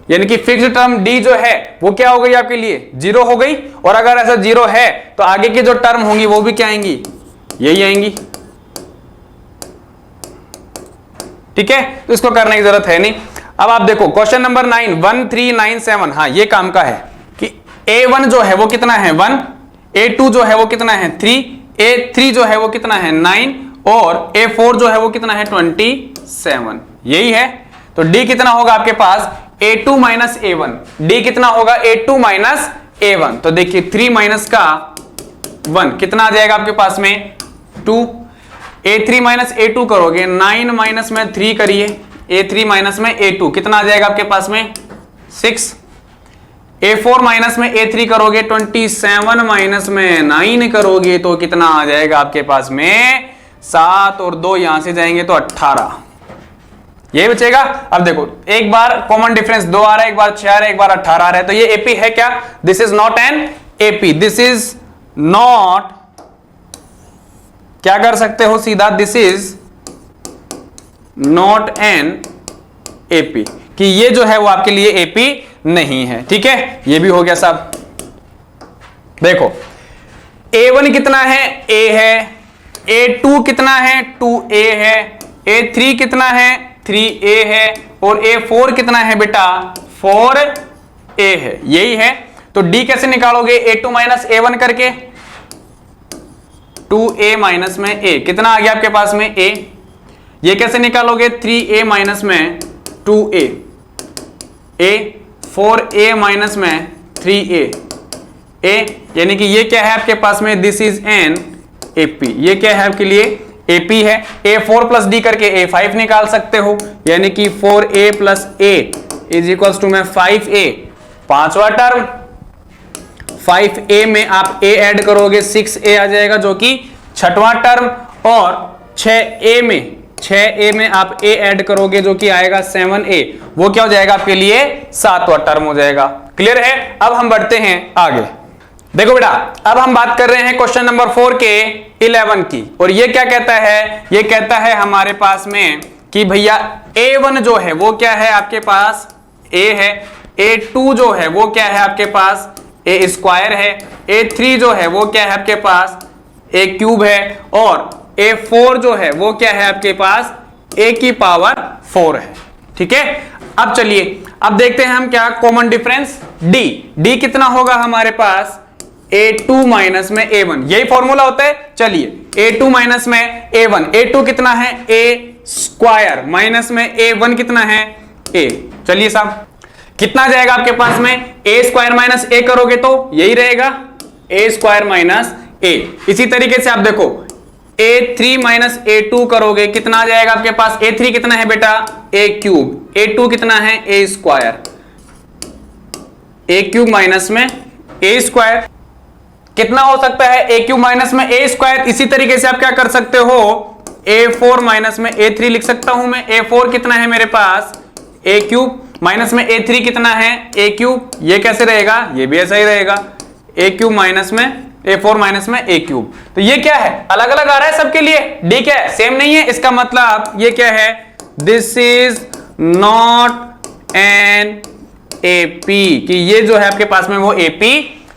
यानी कि फिक्स्ड टर्म डी जो है वो क्या हो गई आपके लिए, जीरो हो गई। और अगर ऐसा जीरो है तो आगे की जो टर्म होंगी वो भी क्या आएंगी, यही आएंगी। ठीक है, तो इसको करने की जरूरत है नहीं। अब आप देखो क्वेश्चन नंबर 9, 1397। हाँ, ये काम का है कि A1 जो है वो कितना है 1, A2 जो है वो कितना है 3, A3 जो है वो कितना है 9 और A4 जो है वो कितना है 27। यही है, तो D कितना होगा आपके पास, A2 माइनस A1। D कितना होगा, A2 माइनस A1। तो देखिए 3 माइनस का 1 कितना आ जाएगा आपके पास में 2। A3 माइनस A2 करोगे, 9 माइनस में 3 करिए, A3 माइनस में A2 कितना आ जाएगा आपके पास में 6। A4 माइनस में A3 करोगे, 27 माइनस में 9 करोगे तो कितना आ जाएगा आपके पास में 7 और 2 यहां से जाएंगे तो 18। ये बचेगा। अब देखो एक बार कॉमन डिफरेंस 2 आ रहा है, एक बार 6 आ रहा है, एक बार 18 आ रहा है, तो ये एपी है क्या, this is not an AP, this is not, क्या कर सकते हो सीधा, this is not an AP, कि ये जो है वो आपके लिए एपी नहीं है। ठीक है, ये भी हो गया साहब। देखो A1 कितना है, A है, A2 कितना है 2A है, A3 कितना है 3A है और A4 कितना है बेटा 4A है। यही है, तो D कैसे निकालोगे, A2 माइनस A1 करके, 2A माइनस में A कितना आ गया आपके पास में A। ये कैसे निकालोगे, 3A माइनस में 2A, A 4A माइनस में 3A, A यानी कि ये क्या है आपके पास में, दिस इज एन AP। ये क्या है आपके लिए, AP है। A4 प्लस D करके A5 निकाल सकते हो, यानी कि 4A plus A is equals to में 5A, पांचवा टर्म। 5A में आप A ऐड करोगे 6A आ जाएगा जो कि छठवां टर्म, और 6A में आप A ऐड करोगे जो कि आएगा 7A, वो क्या हो जाएगा आपके लिए सातवां टर्म हो जाएगा। क्लियर है। अब हम बढ़ते हैं आगे। देखो बेटा, अब हम बात कर रहे हैं क्वेश्चन नंबर 4 के 11 की, और ये क्या कहता है, ये कहता है हमारे पास में कि भैया A1 जो है वो क्या है आपके पास A है, A2 जो है वो क्या है आपके पास A स्क्वायर है, A3 जो है वो क्या है आपके पास A क्यूब है, और A4 जो है वो क्या है आपके पास A की पावर 4 है। ठीक है, अब चलिए अब देखते हैं हम क्या कॉमन डिफरेंस D कितना होगा हमारे पास A2 माइनस में A1, यही फॉर्मूला होता है। चलिए A2 माइनस में A1, A2 कितना है A स्क्वायर माइनस में A1 कितना है A। चलिए साहब कितना जाएगा आपके पास में, A स्क्वायर माइनस A करोगे तो यही रहेगा A स्क्वायर माइनस A। इसी तरीके से आप देखो A3 माइनस A2 करोगे, कितना आ जाएगा आपके पास, A3 कितना है बेटा A क्यूब, A2 कितना है A square, A cube minus में A स्क्वायर कितना हो सकता है A क्यूब माइनस में A स्क्वायर। इसी तरीके से आप क्या कर सकते हो, A4 माइनस में A3 लिख सकता हूं मैं, A4 कितना है मेरे पास A क्यूब माइनस में A3 कितना है A क्यूब, ये कैसे रहेगा, ये भी ऐसा ही रहेगा A क्यूब माइनस में A4 माइनस में A क्यूब। तो ये क्या है, अलग अलग आ रहा है सबके लिए, D क्या है सेम नहीं है, इसका मतलब ये क्या है, this is not an AP, कि ये जो है आपके पास में वो AP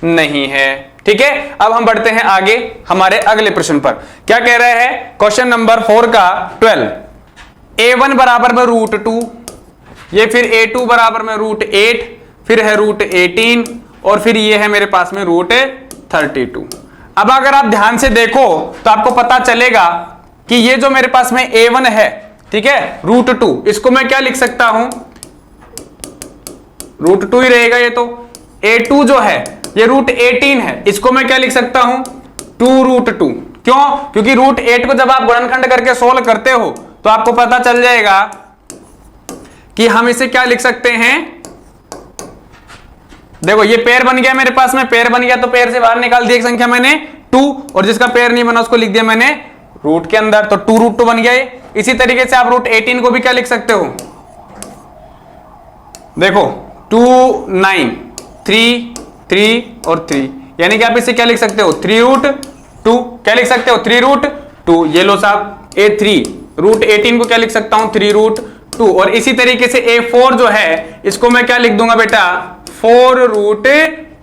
नहीं है। ठीक है, अब हम बढ़ते हैं आगे हमारे अगले प्रश्न पर। क्या कह रहा है क्वेश्चन नंबर 4 का 12, A1 बराबर में √2, ये फिर A2 बराबर में √8, फिर है √18 और फिर ये है मेरे पास में √32। अब अगर आप ध्यान से देखो तो आपको पता चलेगा कि ये जो मेरे पास में A1 है, ठीक है, √2, इसको मैं क्या लिख सकता हूं, √2 ही रहेगा ये तो। A2 जो है ये √18 है, इसको मैं क्या लिख सकता हूं 2√2। क्यों, क्योंकि √8 को जब आप गुणनखंड करके सोल्व करते हो तो आपको पता चल जाएगा कि हम इसे क्या लिख सकते हैं। देखो ये पेयर बन गया मेरे पास में, पेयर बन गया तो पेयर से बाहर निकाल दी एक संख्या मैंने 2, और जिसका पेयर नहीं बना उसको लिख दिया मैंने रूट के अंदर, तो 2√2 बन गया ये। इसी तरीके से आप रूट 18 को भी क्या लिख सकते हो, देखो 2 9 3 3 और 3, यानी कि आप इसे क्या लिख सकते हो 3 रूट 2, क्या लिख सकते हो 3 रूट 2। ये लो साहब A3 रूट 18 को क्या लिख सकता हूं 3 रूट 2। और इसी तरीके से A4 जो है इसको मैं क्या लिख दूंगा बेटा 4 रूट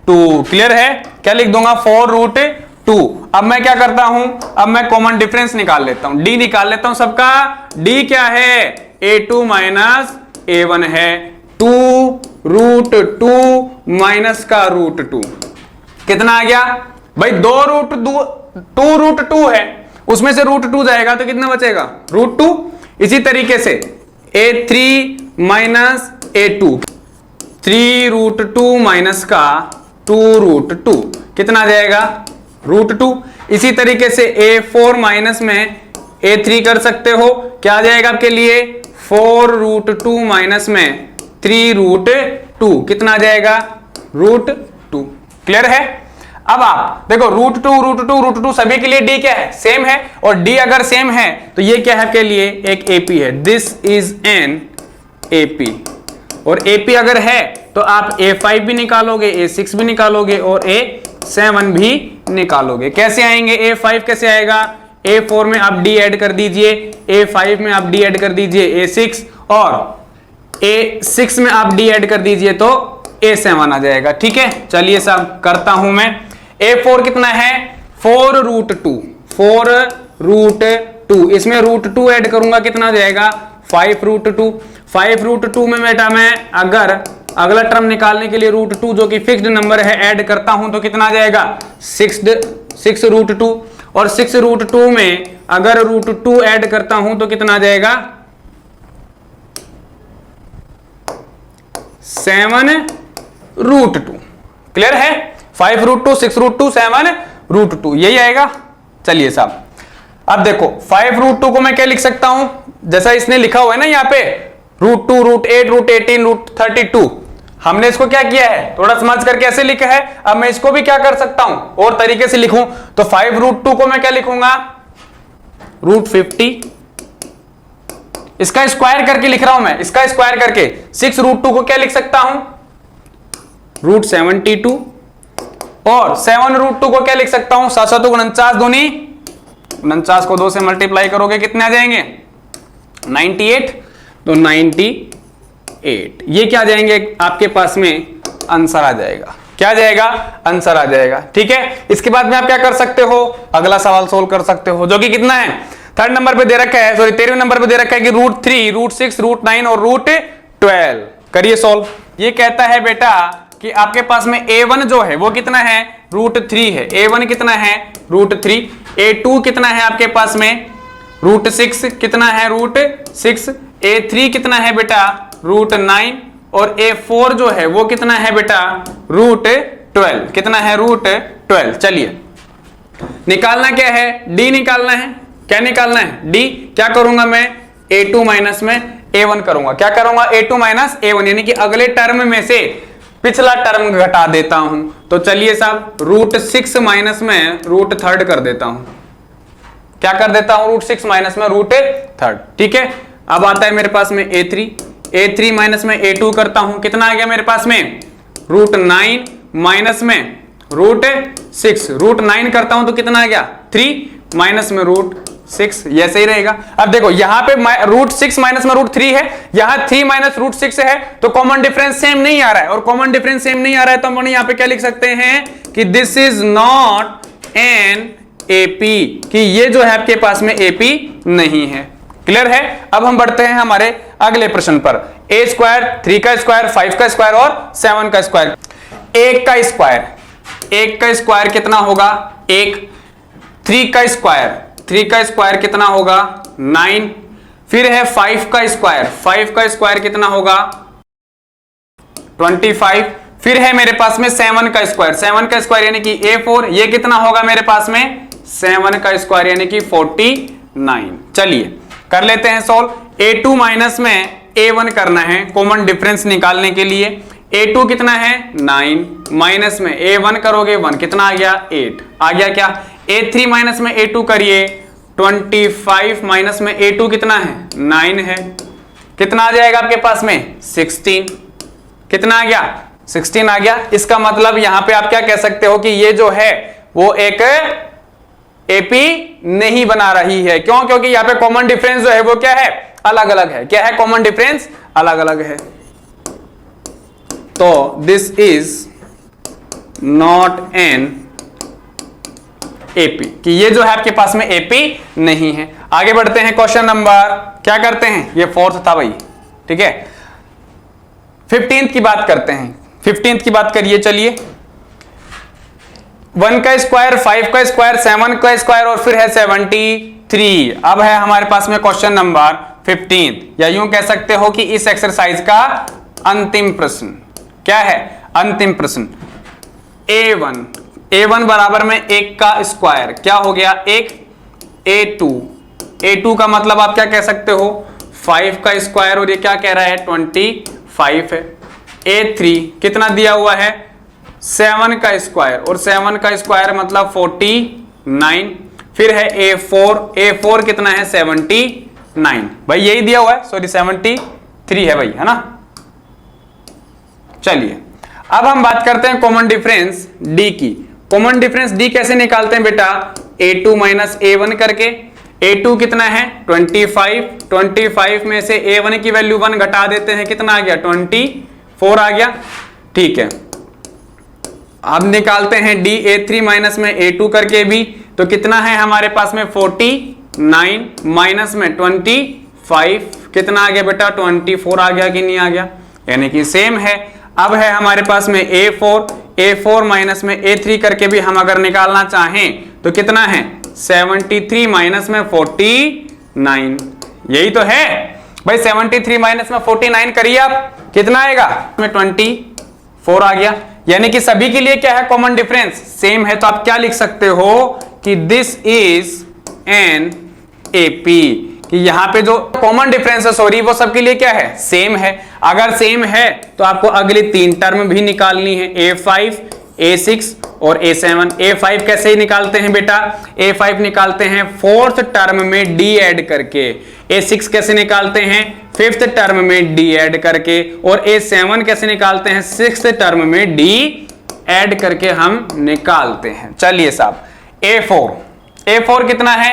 2। क्लियर है, क्या लिख दूंगा 4 रूट 2। अब मैं क्या करता हूं, अब मैं कॉमन डिफरेंस निकाल लेता हूं, D निकाल लेता हूं सबका। D क्या है A2 माइनस A1 है, 2 रूट 2 माइनस का रूट 2 कितना आ गया भाई 2 रूट 2 है, उसमें से रूट 2 जाएगा तो कितना बचेगा रूट 2। इसी तरीके से A3 minus A2 3 root 2 minus का 2 रूट 2 कितना आ जाएगा रूट 2। इसी तरीके से A4 माइनस में A3 कर सकते हो, क्या आ जाएगा आपके लिए 4 रूट 2 माइनस में 3 रूट 2 कितना आ जाएगा रूट 2। क्लियर है। अब आप देखो रूट 2 सभी के लिए D क्या है सेम है, और D अगर सेम है तो ये क्या है आपके लिए एक AP है, दिस इज एन AP। और AP अगर है तो आप A5 भी निकालोगे, A6 भी निकालोगे और A7 भी निकालोगे। कैसे आएंगे A5 कैसे आएगा, A4 में आप D ऐड कर दीजिए, A5 में आप D ऐड कर दीजिए A6, और A6 में आप D ऐड कर दीजिए तो A7 आ जाएगा। ठीक है, चलिए साहब करता हूं मैं। A4 कितना है 4 रूट 2, 4 रूट 2, इसमें रूट 2 ऐड करूंगा कितना आ जाएगा 5 रूट 2। 5 रूट 2 में बेटा मैं अगर अगला टर्म निकालने के लिए रूट 2 जो कि फिक्स्ड नंबर है ऐड करता हूं तो कितना आ जाएगा 6 रूट 2, और 6 रूट 2 में अगर रूट 2 ऐड करता हूं तो कितना आ जाएगा 7 रूट 2। क्लियर है, 5 रूट 2, 6 रूट 2, 7 रूट 2 यही आएगा। चलिए साहब अब देखो 5 रूट 2 को मैं क्या लिख सकता हूं, जैसा इसने लिखा हुआ है ना यहाँ पे रूट 2 रूट 8 रूट 18 रूट 32, हमने इसको क्या किया है थोड़ा समझ करके ऐसे लिखा है। अब मैं इसको भी क्या कर सकता हूं और तरीके से लिखूं, तो 5 रूट 2 को मैं क्या लिखूंगा रूट 50, इसका स्क्वायर करके लिख रहा हूं मैं, इसका स्क्वायर करके 6 रूट 2 को क्या लिख सकता हूं रूट 72, और 7 रूट 2 को क्या लिख सकता हूं 7 7 49 दूनी 49 को 2 से मल्टीप्लाई करोगे कितने आ जाएंगे 98, तो 98 ये क्या आ जाएंगे आपके पास में आंसर आ जाएगा, क्या आ जाएगा आंसर आ जाएगा। ठीक है, इसके बाद में आप क्या कर सकते हो अगला सवाल सोल्व कर सकते हो, जो कि कितना है 3rd नंबर पे दे रखा है, सॉरी 13वें नंबर पे दे रखा है कि रूट 3 रूट 6 रूट 9 और रूट 12। करिए सॉल्व। ये कहता है बेटा कि आपके पास में A1 जो है वो कितना है रूट 3 है, A1 कितना है रूट 3, A2 कितना है आपके पास में रूट 6 कितना है रूट 6, A3 कितना है बेटा रूट 9, और A4 जो है वो कितना है बेटा रूट 12, कितना है रूट 12। चलिए निकालना क्या है D निकालना है, क्या निकालना है D। क्या करूंगा मैं A2 माइनस में A1 करूंगा, क्या करूंगा A2 माइनस A1, यानी कि अगले टर्म में से पिछला टर्म घटा देता हूं। तो चलिए साहब रूट 6 माइनस में रूट 3 कर देता हूं, क्या कर देता हूं रूट 6 माइनस में रूट 3। ठीक है, अब आता है मेरे पास में A3 माइनस में A2 करता हूं, कितना आ गया मेरे पास में रूट 9 माइनस में रूट 6, रूट 9 करता हूं तो कितना आ गया 3 माइनस में रूट 6, ये सही रहेगा। अब देखो यहाँ पे रूट 6 माइनस में रूट 3 है, यहाँ 3 माइनस रूट 6 है, तो कॉमन डिफरेंस सेम नहीं आ रहा है, और कॉमन डिफरेंस सेम नहीं आ रहा है तो हम यहाँ पे क्या लिख सकते हैं कि this is not an AP, कि ये जो है आपके पास में AP नहीं है। क्लियर है। अब हम बढ़ते हैं हमारे अगले प्रश्न पर। A स्क्वायर, 3 का स्क्वायर, 5 का स्क्वायर और 7 का स्क्वायर। 1 का स्क्वायर, 1 का स्क्वायर कितना होगा 1, 3 का स्क्वायर, 3 का स्क्वायर कितना होगा 9, फिर है 5 का स्क्वायर, 5 का स्क्वायर कितना होगा 25, फिर है मेरे पास में 7 का स्क्वायर, 7 का स्क्वायर यानी कि A4, ये कितना होगा मेरे पास में 7 का स्क्वायर यानी कि 49। चलिए कर लेते हैं सॉल्व। A2 माइनस में A1 करना है कॉमन डिफरेंस निकालने के लिए। A2 कितना है 9 माइनस में A1 करोगे 1, कितना आ गया 8 आ गया क्या। A3 माइनस में A2 करिए 25 माइनस में A2 कितना है 9 है, कितना आ जाएगा आपके पास में 16, कितना आ गया 16 आ गया। इसका मतलब यहां पे आप क्या कह सकते हो कि ये जो है वो एक एपी नहीं बना रही है। क्यों? क्योंकि यहां पे कॉमन डिफरेंस जो है वो क्या है अलग अलग है। क्या है कॉमन डिफरेंस अलग अलग है। तो this is not an AP, कि ये जो है आपके पास में एपी नहीं है। आगे बढ़ते हैं क्वेश्चन नंबर, क्या करते हैं, ये 4th था भाई, ठीक है। 15th की बात करते हैं। 15th की बात करिए, चलिए। 1 का स्क्वायर, 5 का स्क्वायर, 7 का स्क्वायर और फिर है 73। अब है हमारे पास में क्वेश्चन नंबर 15, या यूं कह सकते हो कि इस एक्सरसाइज का अंतिम प्रश्न। क्या है अंतिम प्रश्न? A1 बराबर में 1 का स्क्वायर, क्या हो गया 1, A2 का मतलब आप क्या कह सकते हो 5 का स्क्वायर, और ये क्या कह रहा है 25 है। A3 कितना दिया हुआ है 7 का स्क्वायर, और 7 का स्क्वायर मतलब 49। फिर है A4 कितना है 79, भाई यही दिया हुआ है, सॉरी 73 है भाई, है ना। चलिए अब हम बात करते हैं कॉमन डिफरेंस D की। कॉमन डिफरेंस D कैसे निकालते हैं बेटा, A2 माइनस A1 करके। A2 कितना है 25 में से A1 की वैल्यू 1 घटा देते हैं, कितना आ गया 24 आ गया, ठीक है। अब निकालते हैं D A3 माइनस में A2 करके भी, तो कितना है हमारे पास में 49 माइनस में 25, कितना आ गया बेटा 24 आ गया कि नहीं आ गया, यानी कि सेम है। अब है हमारे पास में A4 माइनस में A3 करके भी हम अगर निकालना चाहें तो कितना है 73 माइनस में 49, यही तो है भाई। 73 माइनस में 49 करिए आप, कितना आएगा में 24 आ गया। यानी कि सभी के लिए क्या है कॉमन डिफरेंस सेम है। तो आप क्या लिख सकते हो कि दिस इज एन एपी, कि यहां पे जो कॉमन डिफरेंस है सॉरी वो सबके लिए क्या है सेम है। अगर सेम है तो आपको अगली 3 टर्म भी निकालनी है, A5, A6 और A7। A5 कैसे निकालते हैं बेटा, A5 निकालते हैं 4th टर्म में D ऐड करके। A6 कैसे निकालते हैं 5th टर्म में D ऐड करके, और A7 कैसे निकालते हैं 6th टर्म में D ऐड करके हम निकालते हैं। चलिए साहब A4 कितना है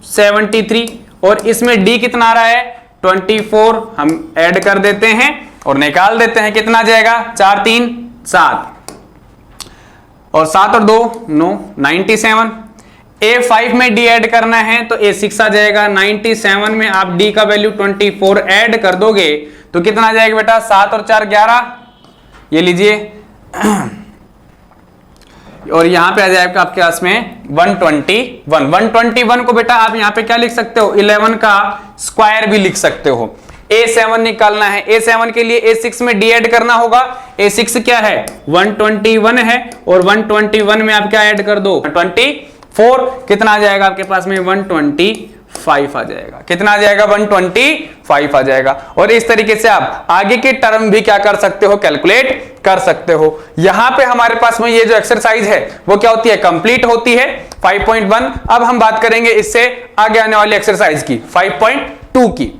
73, और इसमें D कितना आ रहा है 24, हम ऐड कर देते हैं और निकाल देते हैं, कितना आ जाएगा 4 3 7, और 7 और 2 9 97। A5 में D ऐड करना है तो A6 आ जाएगा, 97 में आप D का वैल्यू 24 ऐड कर दोगे तो कितना आ जाएगा बेटा 7 और 4 11, ये लीजिए, और यहां पे आ जाएगा आपके पास में 121 को बेटा आप यहां पे क्या लिख सकते हो 11 का स्क्वायर भी लिख सकते हो। A7 निकालना है, A7 के लिए A6 में D ऐड करना होगा। A6 क्या है 121 है, और 121 में आप क्या ऐड कर दो 24, कितना आ जाएगा आपके पास में 125 आ जाएगा, कितना आ जाएगा 125 आ जाएगा। और इस तरीके से आप आगे के टर्म भी क्या कर सकते हो कैलकुलेट कर सकते हो। यहां पे हमारे पास में ये जो एक्सरसाइज है वो क्या होती है कंप्लीट होती है 5.1। अब हम बात करेंगे इससे आगे आने वाली एक्सरसाइज की 5.2 की।